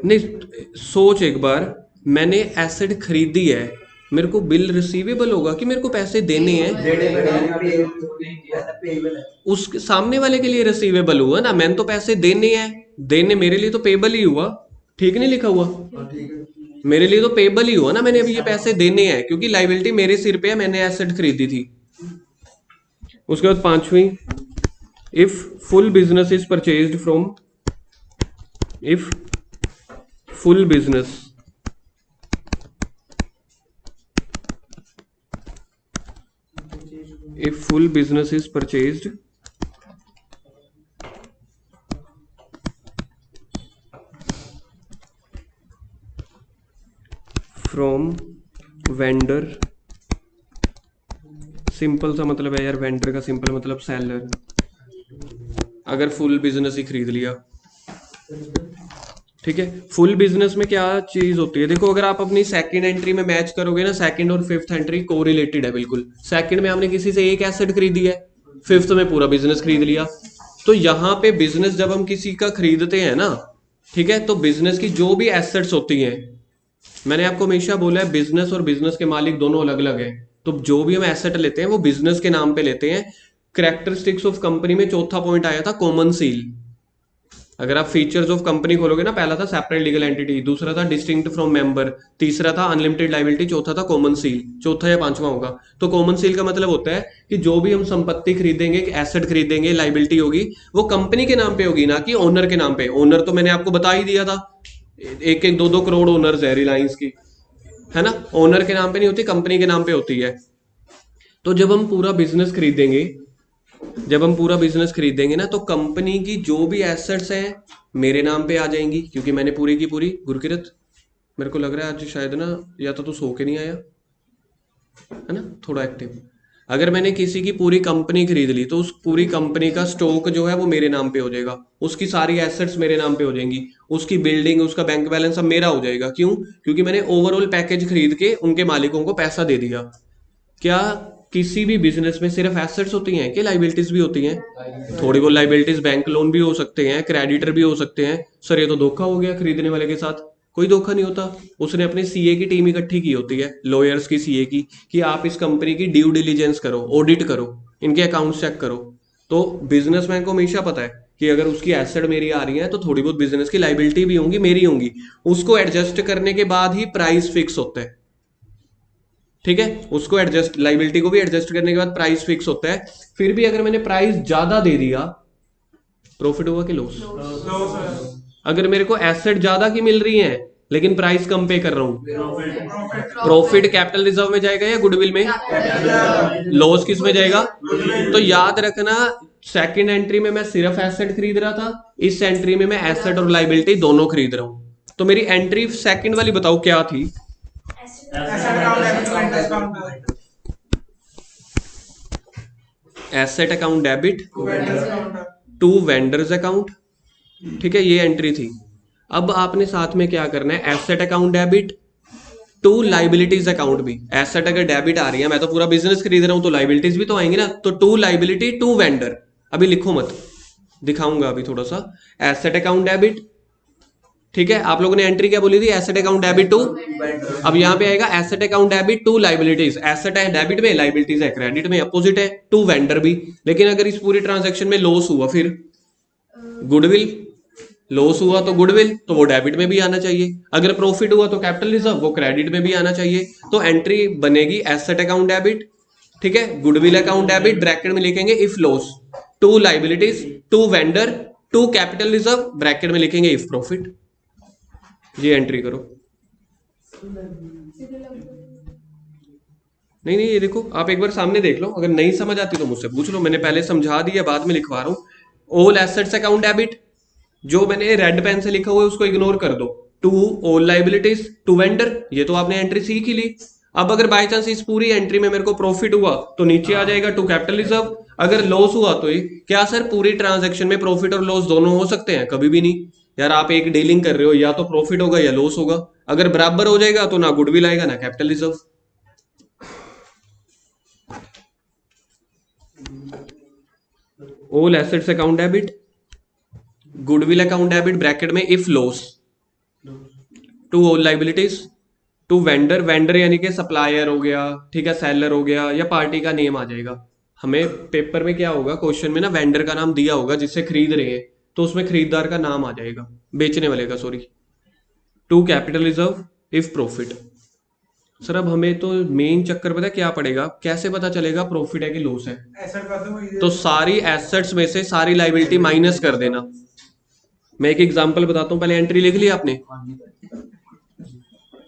नहीं, सोच एक बार, मैंने एसेट खरीदी है, मेरे को बिल रिसीवेबल होगा कि मेरे को पैसे देने हैं? उस सामने वाले के लिए रिसीवेबल हुआ ना, मैंने तो पैसे देने हैं, देने मेरे लिए तो पेबल ही हुआ, ठीक नहीं लिखा हुआ? मेरे लिए तो पेबल ही हुआ ना, मैंने अभी ये पैसे देने हैं क्योंकि लाइबिलिटी मेरे सिर पे है, मैंने एसेट खरीदी थी। उसके बाद 5वीं, if full business is purchased from, if full business if full business is purchased from vendor, simple सा मतलब है यार, वेंडर का सिंपल मतलब सेलर। अगर फुल बिजनेस ही खरीद लिया, ठीक है। फुल बिजनेस में क्या चीज होती है? देखो, अगर आप अपनी सेकंड एंट्री में मैच करोगे ना, सेकंड और फिफ्थ एंट्री कोरिलेटेड है बिल्कुल। सेकंड में हमने किसी से एक एसेट खरीदी है, फिफ्थ में पूरा बिजनेस खरीद लिया। तो यहाँ पे बिजनेस जब हम किसी का खरीदते हैं ना, ठीक है, तो बिजनेस की जो भी एसेट्स होती हैं, मैंने आपको हमेशा बोला है बिजनेस और बिजनेस के मालिक दोनों अलग अलग है। तो जो भी हम एसेट लेते हैं वो बिजनेस के नाम पे लेते हैं। कैरेक्टरिस्टिक्स ऑफ कंपनी में चौथा पॉइंट आया था कॉमन सील। अगर आप फीचर्स ऑफ कंपनी खोलोगे ना, पहला था सेपरेट लीगल एंटिटी, दूसरा था डिस्टिंक्ट फ्रॉम मेंबर, तीसरा था अनलिमिटेड लायबिलिटी, चौथा था कॉमन सील। चौथा या पांचवा होगा। तो कॉमन सील का मतलब होता है कि जो भी हम संपत्ति खरीदेंगे, एसेट खरीदेंगे, लायबिलिटी होगी, वो कंपनी के नाम पे होगी, ना कि ओनर के नाम पे। ओनर तो मैंने आपको बता ही दिया था, 1-1, 2-2 करोड़ ओनर्स है रिलायंस की, है ना। ओनर के नाम पे नहीं होती, कंपनी के नाम पे होती है। तो जब हम पूरा बिजनेस खरीदेंगे ना, तो कंपनी की जो भी एसेट्स हैं मेरे नाम पे आ जाएंगी, क्योंकि मैंने पूरी की पूरी, गुरकिरत मेरे को लग रहा है आज शायद ना, या तो तू सो के नहीं आया है ना, थोड़ा एक्टिव। अगर मैंने किसी की पूरी कंपनी खरीद ली, तो उस पूरी कंपनी का स्टॉक जो है वो मेरे नाम पे हो जाएगा, उसकी सारी एसेट्स मेरे नाम पे हो जाएंगी, उसकी बिल्डिंग, उसका बैंक बैलेंस सब मेरा हो जाएगा। क्यों? क्योंकि मैंने ओवरऑल पैकेज खरीद के उनके मालिकों को पैसा दे दिया। क्या किसी भी बिजनेस में सिर्फ एसेट्स होती हैं कि लाइबिलिटीज भी होती हैं? थोड़ी बहुत लाइबिलिटीज, बैंक लोन भी हो सकते हैं, क्रेडिटर भी हो सकते हैं। सर ये तो धोखा हो गया खरीदने वाले के साथ। कोई धोखा नहीं होता, उसने अपनी सीए की टीम इकट्ठी की होती है, लॉयर्स की, सीए की, कि आप इस कंपनी की ड्यू डिलीजेंस करो, ऑडिट करो, इनके अकाउंट्स चेक करो। तो बिजनेसमैन को हमेशा पता है कि अगर उसकी एसेट मेरी आ रही है, तो थोड़ी बहुत बिजनेस की लाइबिलिटी भी होंगी, मेरी होंगी। उसको एडजस्ट करने के बाद ही प्राइस फिक्स होता है, ठीक है। उसको एडजस्ट, लाइबिलिटी को भी एडजस्ट करने के बाद प्राइस फिक्स होता है। फिर भी अगर मैंने प्राइस ज्यादा दे दिया, प्रॉफिट हुआ कि लॉस? अगर मेरे को एसेट ज्यादा की मिल रही है लेकिन प्राइस कम पे कर रहा हूं, प्रॉफिट कैपिटल रिजर्व में जाएगा या गुडविल में? लॉस किस में जाएगा? तो याद रखना, सेकंड एंट्री में मैं सिर्फ एसेट खरीद रहा था, इस एंट्री में मैं एसेट और लाइबिलिटी दोनों खरीद रहा हूं। तो मेरी एंट्री सेकंड वाली बताओ क्या थी? Asset account debit to vendors account, ठीक है, ये एंट्री थी। अब आपने साथ में क्या करना है, asset account debit to liabilities account भी। एसेट अगर डेबिट आ रही है, मैं तो पूरा बिजनेस खरीद रहा हूं तो लाइबिलिटीज भी तो आएंगी ना, तो टू लाइबिलिटी टू वेंडर, अभी लिखो मत, दिखाऊंगा अभी थोड़ा सा। एसेट अकाउंट डेबिट, ठीक है, आप लोगों ने एंट्री क्या बोली थी, एसेट अकाउंट डेबिट टू, अब यहाँ पे आएगा asset account debit to liabilities. Asset है डेबिट में, लाइबिलिटीज है क्रेडिट में, अपोजिट है टू वेंडर भी। लेकिन अगर इस पूरी ट्रांजेक्शन में लॉस हुआ, फिर गुडविल, लॉस हुआ तो गुडविल, तो वो डेबिट में भी आना चाहिए। अगर प्रॉफिट हुआ तो कैपिटल रिजर्व, वो क्रेडिट में भी आना चाहिए। तो एंट्री बनेगी एसेट अकाउंट डेबिट, ठीक है, गुडविल अकाउंट डेबिट, ब्रैकेट में लिखेंगे if loss, to liabilities to vendor to capital reserve, bracket में लिखेंगे इफ प्रॉफिट। ये एंट्री करो। नहीं नहीं, ये देखो, आप एक बार सामने देख लो, अगर नहीं समझ आती तो मुझसे पूछ लो, मैंने पहले समझा दिया, बाद में लिखवा रहा हूं। ऑल एसेट्स अकाउंट डेबिट, जो मैंने रेड पेन से लिखा हुआ है उसको इग्नोर कर दो, to all liabilities to vendor, ये तो आपने एंट्री सीख ही ली। अब अगर बाय चांस इस पूरी एंट्री में मेरे को प्रॉफिट हुआ तो नीचे आ जाएगा टू कैपिटल रिजर्व, अगर लॉस हुआ तो ये क्या सर, पूरी ट्रांजैक्शन में प्रॉफिट और लॉस दोनों हो सकते हैं? कभी भी नहीं यार, आप एक डीलिंग कर रहे हो, या तो प्रॉफिट होगा या लॉस होगा। अगर बराबर हो जाएगा तो ना गुडविल आएगा ना capital reserve. All assets account debit, goodwill account debit, bracket में if loss, to all liabilities to vendor, vendor यानी कि सप्लायर हो गया, ठीक है, सेलर हो गया, या पार्टी का नेम आ जाएगा। हमें पेपर में क्या होगा, क्वेश्चन में ना वेंडर का नाम दिया होगा जिससे खरीद रहे हैं, तो उसमें खरीदार का नाम आ जाएगा, बेचने वाले का, sorry. To capital reserve if profit. Sir अब हमें तो मेन चक्कर पता क्या पड़ेगा, कैसे पता चलेगा प्रॉफिट है कि लॉस है? एसेट का तो तो सारी एसेट्स में से सारी लाइबिलिटी माइनस कर देना। मैं एक एग्जांपल बताता हूं, पहले एंट्री लिख ली आपने,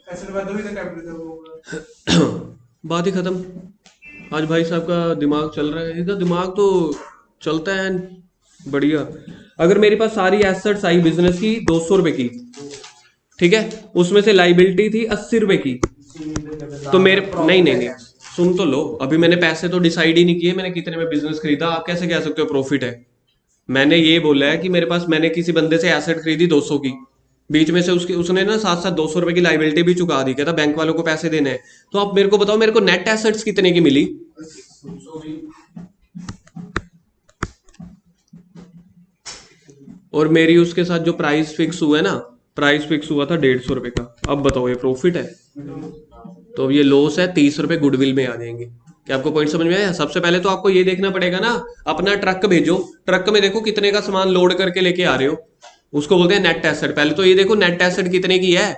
एसेट का तो भी कैपिटल होगा। बात ही खत्म। आज भाई साहब का दिमाग चल रहा है, इसका दिमाग तो चलता है बढ़िया। अगर मेरे पास सारी एसेट्स आई बिजनेस की 200 रुपए की, ठीक है, उसमें से लाइबिलिटी थी 80 रुपए की, तो मेरे नहीं नहीं नहीं, सुन तो लो, अभी मैंने पैसे तो डिसाइड ही नहीं किए मैंने कितने में बिजनेस खरीदा, आप कैसे कह सकते हो प्रॉफिट है? मैंने ये बोला है कि मेरे पास, मैंने किसी बंदे से एसेट खरीदी 200 की, बीच में से उसने ना साथ साथ 200 रुपए की लाइबिलिटी भी चुका दी, कहता बैंक वालों को पैसे देने हैं। तो आप मेरे को बताओ, मेरे को नेट एसेट्स कितने की मिली? और मेरी उसके साथ जो प्राइस फिक्स हुआ है ना, प्राइस फिक्स हुआ था 150 रुपए का। अब बताओ ये प्रॉफिट है? तो ये लॉस है, 30 रुपए गुडविल में आ जाएंगे। क्या आपको पॉइंट समझ में आया? सबसे पहले तो आपको ये देखना पड़ेगा ना, अपना ट्रक भेजो, ट्रक में देखो कितने का सामान लोड करके लेके आ रहे हो, उसको बोलते हैं नेट एसेट। पहले तो ये देखो नेट एसेट कितने की है,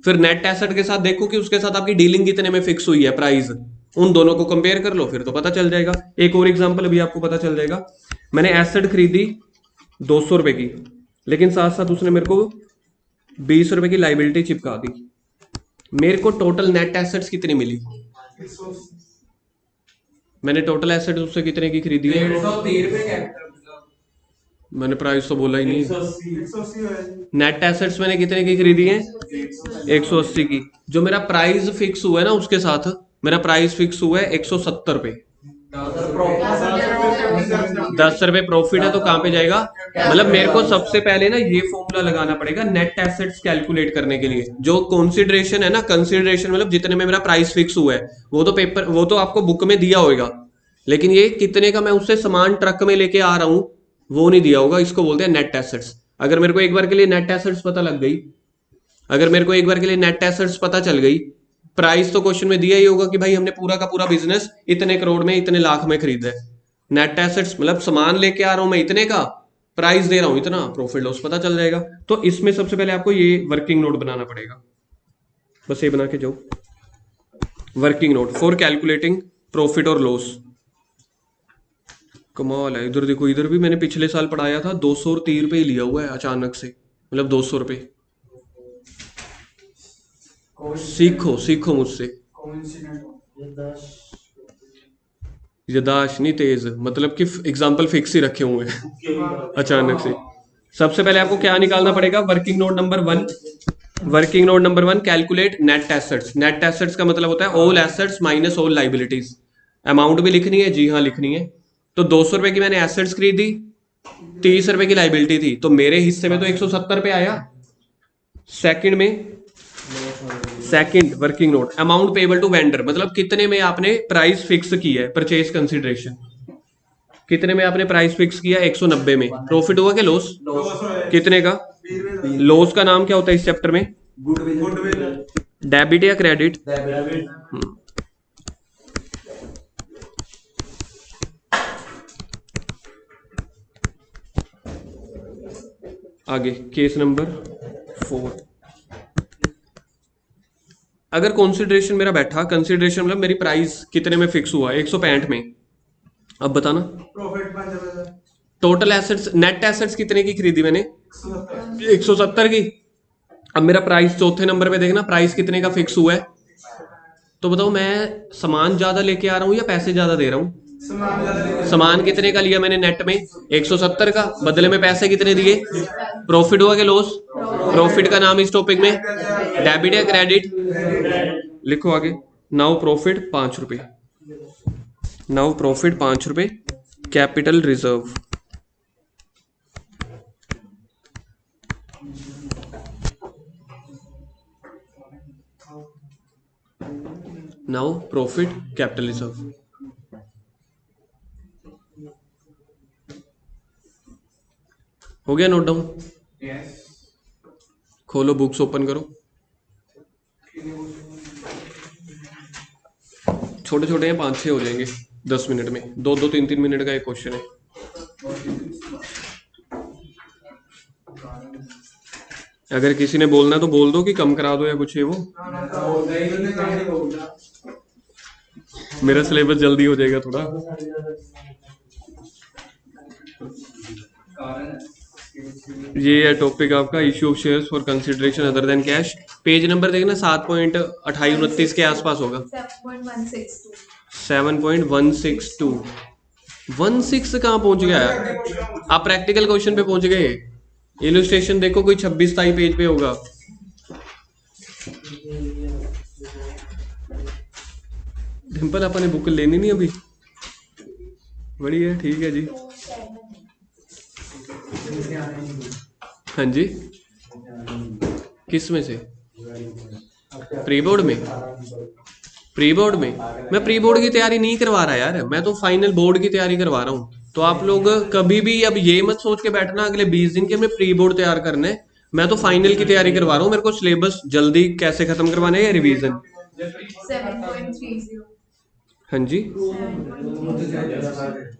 फिर नेट एसेट के साथ देखो कि उसके साथ आपकी डीलिंग कितने में फिक्स हुई है प्राइस, उन दोनों को कंपेयर कर लो, फिर तो पता चल जाएगा। एक और एग्जांपल अभी आपको पता चल जाएगा। मैंने एसेट खरीदी 200 रुपए की, लेकिन साथ साथ उसने मेरे को 20 रुपए की लाइबिलिटी चिपका दी, मेरे को टोटल नेट एसेट्स कितनी मिली? मैंने टोटल एसेट्स उससे कितने की खरीदी है? 130 रुपए कैपिटल, मैंने प्राइस तो बोला ही नहीं। 180 है। नेट एसेट्स मैंने कितने की खरीदी है? 180 की। जो मेरा प्राइस फिक्स हुआ है ना, उसके साथ मेरा प्राइस फिक्स हुआ है 170 रुपए। 10 रुपए प्रॉफिट है, तो कहां पे जाएगा? मतलब मेरे को सबसे पहले ना ये फॉर्मूला लगाना पड़ेगा नेट एसेट्स कैलकुलेट करने के लिए। जो कंसीडरेशन है ना, कंसीडरेशन मतलब जितने में मेरा प्राइस फिक्स हुआ है, वो तो आपको बुक में दिया होगा, लेकिन ये कितने का मैं उससे सामान ट्रक में लेके आ रहा हूं वो नहीं दिया होगा। इसको बोलते हैं नेट एसेट्स। अगर मेरे को एक बार के लिए नेट एसेट्स पता लग गई, अगर मेरे को एक बार के लिए नेट एसेट्स पता चल गई, प्राइस तो क्वेश्चन में दिया ही होगा कि भाई हमने पूरा का पूरा बिजनेस इतने करोड़ में, इतने लाख में खरीदा है। नेट एसेट्स मतलब सामान लेके आ रहा हूं मैं इतने का, प्राइस दे रहा हूं इतना, प्रॉफिट लॉस पता चल जाएगा। तो इसमें सबसे पहले आपको ये वर्किंग नोट बनाना पड़ेगा, बस ये बना के जाओ, working note for calculating profit और लॉस। कमाल है, इधर देखो, इधर भी मैंने पिछले साल पढ़ाया था, 230 रुपए ही लिया हुआ है अचानक से, मतलब 200 रुपए। सीखो सीखो मुझसे, यादाश्त नहीं तेज, मतलब कि एग्जाम्पल फिक्स ही रखे हुए हैं अचानक से। सबसे पहले आपको क्या निकालना पड़ेगा? Working note number 1। Working note number 1, calculate net assets. Net assets का मतलब होता है all assets minus all liabilities. Amount भी लिखनी है, जी हाँ लिखनी है। तो 200 रुपए की मैंने एसेट्स खरीदी, ₹30 की लाइबिलिटी थी, तो मेरे हिस्से में तो 170 पे आया। सेकंड में, second working note, amount payable to vendor, मतलब कितने में आपने प्राइस फिक्स की है, परचेज कंसिडरेशन कितने में आपने प्राइस फिक्स किया, 190 में। प्रॉफिट हुआ कि लॉस, कितने का, लॉस का नाम क्या होता है इस चैप्टर में, गुडविल डेबिट या क्रेडिट। आगे केस नंबर 4। अगर कंसिडरेशन मेरा बैठा, कंसिडरेशन मतलब मेरी प्राइस कितने में फिक्स हुआ, 165 में। अब बताना profit 5,000 total assets, net assets कितने की खरीदी मैंने, 170 की। अब मेरा प्राइस चौथे नंबर पे देखना, प्राइस कितने का फिक्स हुआ है। तो बताओ मैं सामान ज्यादा लेके आ रहा हूँ या पैसे ज्यादा दे रहा हूँ, सामान कितने का लिया मैंने नेट में, 170 का, बदले में पैसे कितने दिए। प्रॉफिट हुआ कि लॉस, प्रॉफिट का नाम इस टॉपिक में डेबिट या क्रेडिट, लिखो आगे। नाउ प्रॉफिट 5 रुपए, नाउ प्रॉफिट 5 रुपए, capital reserve. Now profit capital reserve. हो गया नोट डाउन, Yes. खोलो बुक्स ओपन करो। छोटे छोटे हैं, 5-6 हो जाएंगे 10 मिनट में, 2-2 3-3 मिनट का एक क्वेश्चन है। अगर किसी ने बोलना तो बोल दो कि कम करा दो या कुछ है वो, मेरा सिलेबस जल्दी हो जाएगा थोड़ा। ये है टॉपिक आपका, issue of shares for consideration other than cash. Page number देखना 7.28-29 के आसपास होगा, 7.162 7.162। 16 कहाँ पहुंच गया है, आप प्रैक्टिकल क्वेश्चन पे पहुंच गए। इलस्ट्रेशन देखो कोई 26-27 पेज पे होगा। डिम्पल अपने बुक लेनी नहीं अभी, बड़ी है, ठीक है जी। हाँ जी, किस में से, प्री बोर्ड में, प्री बोर्ड में मैं प्री बोर्ड की तैयारी नहीं करवा रहा यार, मैं तो फाइनल बोर्ड की तैयारी करवा रहा हूँ। तो आप लोग कभी भी अब ये मत सोच के बैठना अगले 20 दिन के हमने प्री बोर्ड तैयार करना है, मैं तो फाइनल की तैयारी करवा रहा हूँ। मेरे को सिलेबस जल्दी कैसे खत्म करवाना है, रिवीजन। 7.30 हाँ जी, 7.30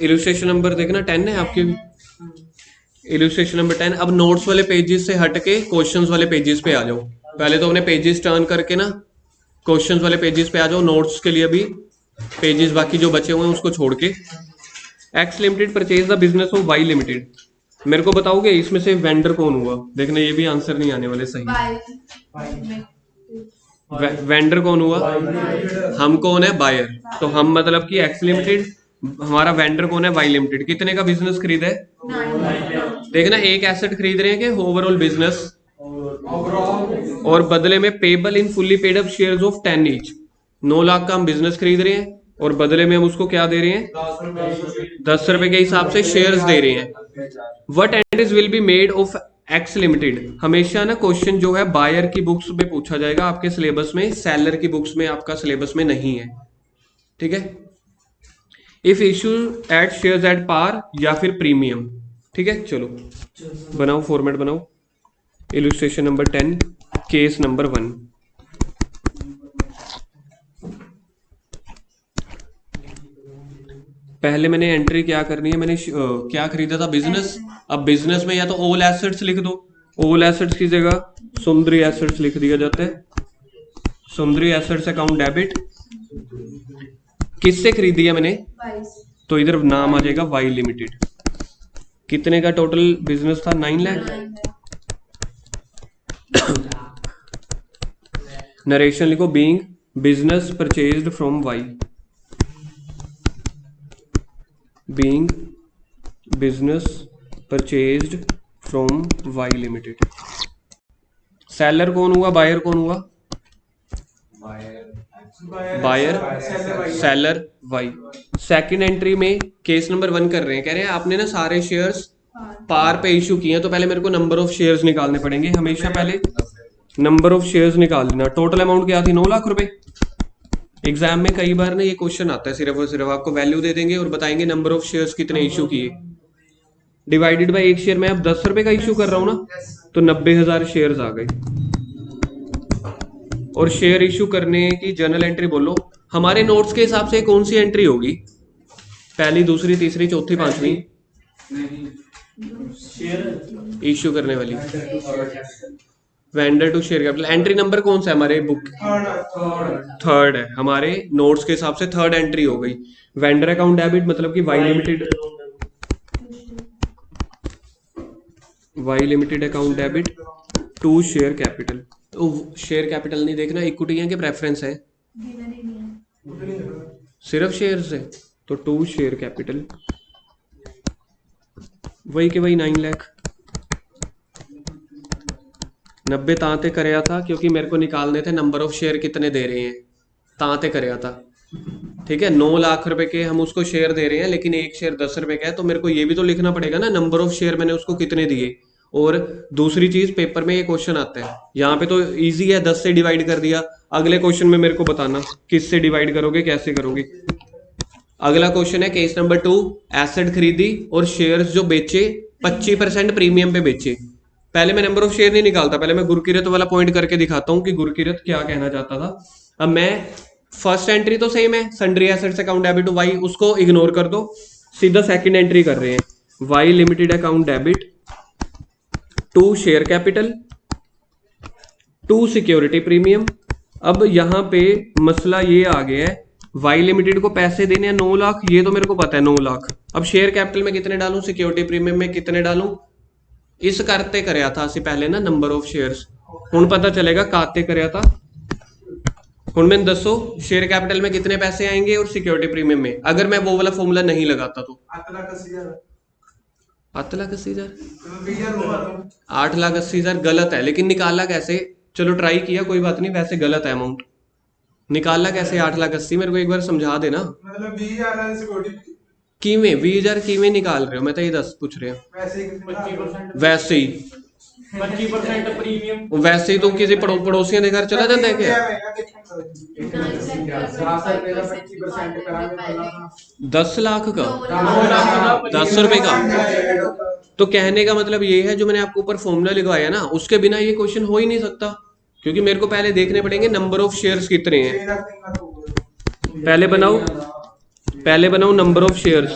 इलस्ट्रेशन नंबर देखना 10 है आपके भी, इलस्ट्रेशन नंबर 10। अब नोट्स वाले पेजेस से हट के क्वेश्चंस वाले पेजेस पे आ जाओ। पहले तो अपने पेजेस टर्न करके ना क्वेश्चंस वाले पेजेस पे आ जाओ। नोट्स के लिए भी पेजेस बाकी जो बचे हुए हैं उसको छोड़ के। X limited purchase the business of Y limited, मेरे को बताओगे इसमें से वेंडर कौन हुआ। देखना ये भी आंसर नहीं आने वाले सही। वेंडर कौन हुआ, हम कौन है, बायर। तो हम मतलब कि एक्स लिमिटेड, हमारा वेंडर कौन है, वाई लिमिटेड। कितने का बिजनेस खरीदा है, 9 देखना एक एसेट खरीद रहे हैं कि ओवरऑल बिजनेस, और बदले में payable in fully paid up shares of 10 each. 9 lakh का हम बिजनेस खरीद रहे हैं और बदले में हम उसको क्या दे रहे हैं, 10 रुपए के हिसाब से शेयर्स दे रहे हैं। What entries will be made of x limited. हमेशा ना क्वेश्चन जो है बायर की बुक्स में पूछा जाएगा आपके सिलेबस में, सेलर की बुक्स में आपका सिलेबस में नहीं है, ठीक है। If issue at shares at par या फिर प्रीमियम, ठीक है। चलो बनाओ, फॉर्मेट बनाओ। Illustration number 10, case number 1। पहले मैंने एंट्री क्या करनी है, मैंने क्या खरीदा था, बिजनेस। अब बिजनेस में या तो ऑल एसेट्स लिख दो, ऑल एसेट्स की जगह सुंदरी एसेट्स लिख दिया जाता है। सुंदरी एसेट्स अकाउंट डेबिट। किससे खरीदी है मैंने, 22 तो इधर नाम आ जाएगा वाई लिमिटेड। कितने का टोटल बिजनेस था, 9 लाख। नरेशन लिखो, being business purchased from Y. Being business purchased from Y limited. Seller कौन हुआ, बायर कौन हुआ? Buyer seller Y. Second entry में केस नंबर 1 कर रहे हैं, कह रहे हैं आपने ना सारे शेयर्स पार पे इशू किए हैं, तो पहले मेरे को नंबर ऑफ शेयर्स निकालने पड़ेंगे। हमेशा पहले नंबर ऑफ शेयर्स निकाल लेना। टोटल अमाउंट क्या थी? 9 लाख रुपए। एग्जाम में कई बार ना ये क्वेश्चन आता है, सिर्फ और सिर्फ आपको वैल्यू दे देंगे और बताएंगे नंबर ऑफ शेयर्स कितने इशू किए, डिवाइडेड बाय एक शेयर। मैं अब 10 रुपए का इशू कर रहा हूं ना, तो 90,000 शेयर्स आ गए। और शेयर इशू करने की जर्नल एंट्री बोलो। हमारे नोट्स के हिसाब से कौन सी एंट्री होगी? पहली, दूसरी, तीसरी, चौथी, पांचवी? इशू करने वाली vendor to share capital. Entry number कौन सा है हमारे बुक? थर्ड है। हमारे नोट्स के हिसाब से थर्ड एंट्री हो गई। वेंडर अकाउंट डेबिट मतलब कि Y limited account debit to share capital. तो शेयर कैपिटल नहीं देखना, इक्विटी है कि प्रेफरेंस है? गिवन ही नहीं है। सिर्फ शेयर्स है, तो टू शेयर कैपिटल वही के वही 9 लाख। 90 तांते करया था क्योंकि मेरे को निकालने थे नंबर ऑफ शेयर कितने दे रहे हैं, तांते करया था। ठीक है, 9 लाख रुपए के हम उसको शेयर दे रहे हैं, लेकिन एक शेयर 10 रुपए का है, तो मेरे को ये भी तो लिखना पड़ेगा ना नंबर ऑफ शेयर मैंने उसको कितने दिए। और दूसरी चीज, पेपर में ये क्वेश्चन आता है, यहाँ पे तो इजी है, 10 से डिवाइड कर दिया। अगले क्वेश्चन में मेरे को बताना किससे डिवाइड करोगे, कैसे करोगे। अगला क्वेश्चन है केस नंबर 2। एसेट खरीदी और शेयर्स जो बेचे 25% प्रीमियम पे बेचे। पहले मैं नंबर ऑफ शेयर नहीं निकालता, पहले मैं गुरकीरत वाला पॉइंट करके दिखाता हूँ कि गुरकीरत क्या कहना चाहता था। अब मैं फर्स्ट एंट्री तो सेम है, sundry assets account debit to Y, उसको इग्नोर कर दो, सीधा सेकंड एंट्री कर रहे हैं। Y limited account debit to share capital to security premium. अब यहां पे मसला ये आ गया है, वाई लिमिटेड को पैसे देने हैं 9 लाख, ये तो मेरे को पता है 9 लाख। अब शेयर कैपिटल में कितने डालूं, सिक्योरिटी प्रीमियम में कितने डालूं, इस करते करया था असि पहले ना नंबर ऑफ शेयर्स। हुण पता चलेगा काते करया था। हुण मैंने दसो शेयर कैपिटल में कितने पैसे आएंगे और सिक्योरिटी प्रीमियम में, अगर मैं वो वाला फॉर्मूला नहीं लगाता तो 8,80,000 8,80,000 गलत है, लेकिन निकाला कैसे? चलो ट्राई किया, कोई बात नहीं, वैसे गलत है अमाउंट। निकाला कैसे 8,80,000? मेरे को एक बार समझा देना। मतलब 20,000 सिक्योरिटी किवें 20,000 किवें निकाल रहे हो? मैं तो ये 10 पूछ रहे हो। वैसे ही 25% वैसे ही 25% प्रीमियम। वैसे ही तो किसी पड़ोसियों के घर चला जाता है क्या? 10 लाख का 10 रुपए का। तो कहने का मतलब ये है, जो मैंने आपको ऊपर फॉर्मूला लिखवाया ना, उसके बिना ये क्वेश्चन हो ही नहीं सकता, क्योंकि मेरे को पहले देखने पड़ेंगे नंबर ऑफ शेयर्स कितने हैं। पहले बनाओ नंबर ऑफ शेयर्स।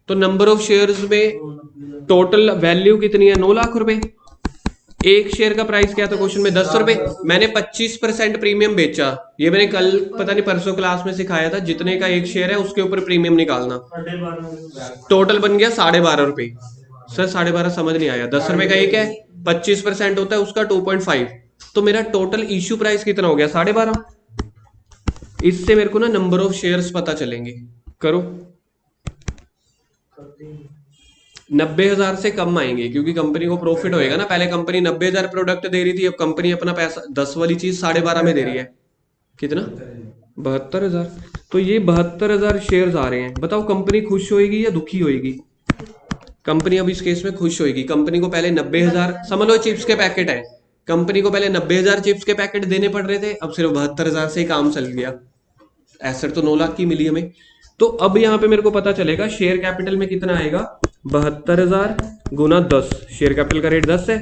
तो नंबर ऑफ शेयर्स में टोटल वैल्यू कितनी है? 9 लाख रुपए। एक शेयर का प्राइस क्या था क्वेश्चन में? 10 रुपए। मैंने 25% प्रीमियम बेचा। ये मैंने कल पता नहीं परसों क्लास में सिखाया था, जितने का एक शेयर है उसके ऊपर प्रीमियम निकालना। टोटल बन गया 12.5 रुपए। सर 12.5 समझ नहीं आया, 10 रुपए का एक है, 25% होता है उसका 2.5, तो मेरा टोटल इश्यू प्राइस कितना हो गया? 12.5। इससे मेरे को ना नंबर ऑफ शेयर्स पता चलेंगे। करो 90,000 से कम आएंगे, क्योंकि कंपनी को प्रॉफिट होएगा ना। पहले कंपनी 90,000 प्रोडक्ट दे रही थी, अब कंपनी अपना पैसा 10 वाली चीज 12.5 में दे रही है। कितना? 72,000। तो ये 72,000 शेयर्स आ रहे हैं। बताओ कंपनी खुश होएगी या दुखी होएगी? कंपनी अब इस केस में खुश होएगी। कंपनी को पहले 90,000, समझ लो चिप्स के पैकेट है, कंपनी को पहले 90,000 चिप्स के पैकेट देने पड़ रहे थे, अब सिर्फ 72,000 से ही काम चल गया। एसेट तो 9 लाख की मिली हमें। तो अब यहाँ पे मेरे को पता चलेगा शेयर कैपिटल में कितना आएगा, 72,000 गुना 10। शेयर कैपिटल का रेट 10 है,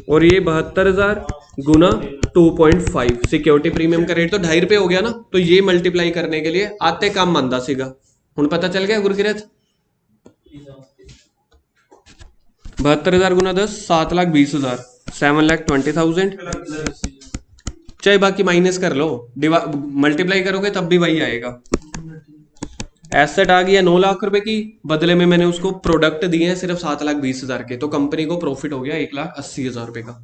और ये 72,000 गुना 2.5। सिक्योरिटी प्रीमियम का रेट तो 2.5 रुपए हो गया ना, तो ये मल्टीप्लाई करने के लिए आते काम मानदा सीगा। हुण पता चल गया गुरकिरत? 72,000 गुना 10 7,20,000, 7,20,000। चाहे बाकी माइनस कर लो, मल्टीप्लाई करोगे तब भी वही आएगा। एसेट आ गया 9 लाख रुपए की, बदले में मैंने उसको प्रोडक्ट दिए हैं सिर्फ 7,20,000 के, तो कंपनी को प्रॉफिट हो गया 1,80,000 रुपए का।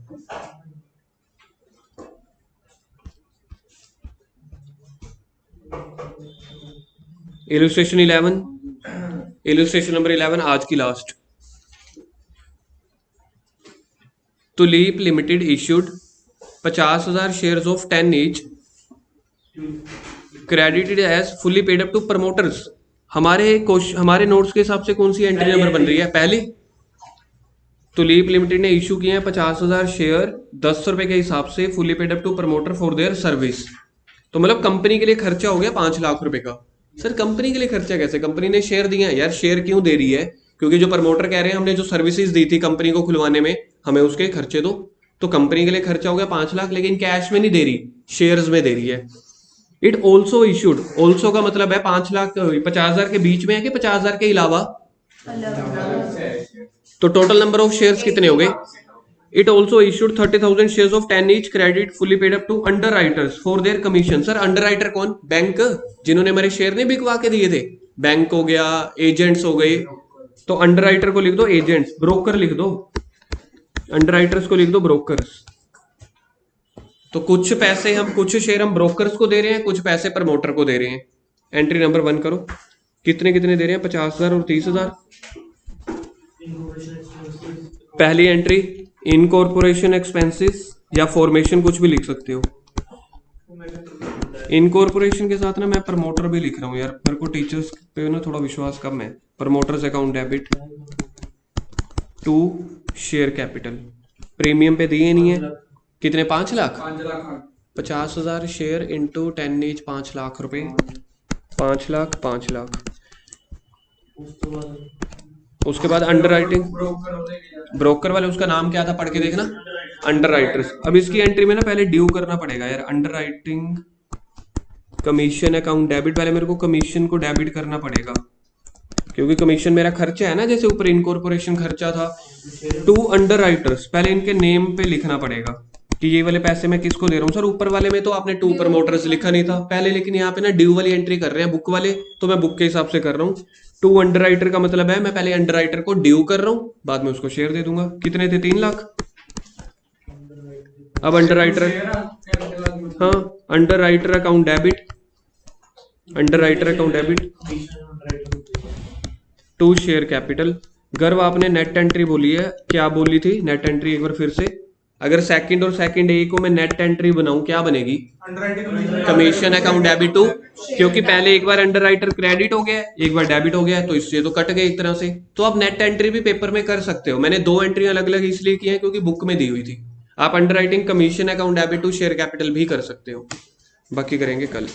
इलस्ट्रेशन 11। इलस्ट्रेशन नंबर 11 आज की last. Tulip limited issued 50,000 shares of 10 each credited as fully paid up to promoters. हमारे नोट्स के हिसाब से कौन सी एंट्री नंबर बन रही है? पहली। तुलीप लिमिटेड ने इशू किए हैं 50,000 शेयर 10 रुपए के हिसाब से fully paid up to promoter for their service. तो मतलब कंपनी के लिए खर्चा हो गया 5 लाख रुपए का। सर कंपनी के लिए खर्चा कैसे? कंपनी ने शेयर दिए हैं यार। शेयर क्यों दे रही है? क्योंकि जो प्रमोटर कह रहे हैं हमने जो सर्विसेज दी थी कंपनी को खुलवाने में, हमें उसके खर्चे दो। तो कंपनी के लिए खर्चा हो गया 5 लाख, लेकिन कैश में नहीं दे रही, शेयर्स में दे रही है। इट ऑल्सो इशूड, ऑल्सो का मतलब है 5 लाख 50,000 के बीच में है कि 50,000 के अलावा? तो टोटल नंबर ऑफ शेयर्स कितने हो गए? It also issued 30,000 shares of 10 each credit fully paid up to underwriters for their commission. Sir underwriter कौन? बैंक, जिन्होंने हमारे शेयर नहीं बिकवा के दिए थे। बैंक हो गया, एजेंट्स हो गए। तो अंडर राइटर को लिख दो एजेंट्स, ब्रोकर लिख दो, अंडर राइटर्स को लिख दो ब्रोकर्स। तो कुछ पैसे हम, कुछ शेयर हम ब्रोकर्स को दे रहे हैं, कुछ पैसे प्रमोटर को दे रहे हैं। एंट्री नंबर 1 करो, कितने कितने दे रहे हैं? 50,000 और 30,000। पहली एंट्री इनकॉर्पोरेशन एक्सपेंसेस या फॉर्मेशन, कुछ भी लिख सकते हो। इनकॉर्पोरेशन के साथ ना मैं प्रमोटर भी लिख रहा हूँ यार, मेरे को टीचर्स पे ना थोड़ा विश्वास कम है। Promoters account debit to share capital, premium पे दिए नहीं है। कितने? 5 lakh. 50,000 share into 10 each 5 lakh रुपए, 5 लाख 5 लाख। उसके बाद अंडर राइटिंग, ब्रोकर वाले उसका नाम क्या था पढ़ के देखना, अंडर राइटर्स। अब इसकी एंट्री में ना पहले ड्यू करना पड़ेगा यार। Under writing commission account debit, पहले मेरे को कमीशन को डेबिट करना पड़ेगा क्योंकि कमीशन मेरा खर्चा है ना, जैसे ऊपर इनकॉर्पोरेशन खर्चा था। टू अंडर राइटर्स, पहले इनके नेम पे लिखना पड़ेगा कि ये वाले पैसे मैं किसको दे रहा हूँ। सर ऊपर वाले में तो आपने 2 प्रमोटर्स लिखा नहीं था पहले, लेकिन यहाँ पे ना ड्यू वाली एंट्री कर रहे हैं बुक वाले, तो मैं बुक के हिसाब से कर रहा हूँ। 2 अंडर राइटर का मतलब है मैं पहले अंडर राइटर को ड्यू कर रहा हूँ, बाद में उसको शेयर दे दूंगा। कितने थे? 3 लाख। अब अंडर राइटर, हाँ underwriter account debit, underwriter account debit to share capital. गर्व आपने नेट एंट्री बोली है, क्या बोली थी नेट एंट्री? एक बार फिर से, अगर सेकंड और सेकंड ए को मैं नेट एंट्री बनाऊं क्या बनेगी? कमीशन अकाउंट डेबिट टू, क्योंकि पहले एक बार अंडर राइटर क्रेडिट हो गया, एक बार डेबिट हो गया, तो इससे तो कट गए एक तरह से। तो आप नेट एंट्री भी पेपर में कर सकते हो। मैंने 2 एंट्री अलग अलग इसलिए की है क्योंकि बुक में दी हुई थी। आप underwriting commission account debit to share capital भी कर सकते हो, बाकी करेंगे कल।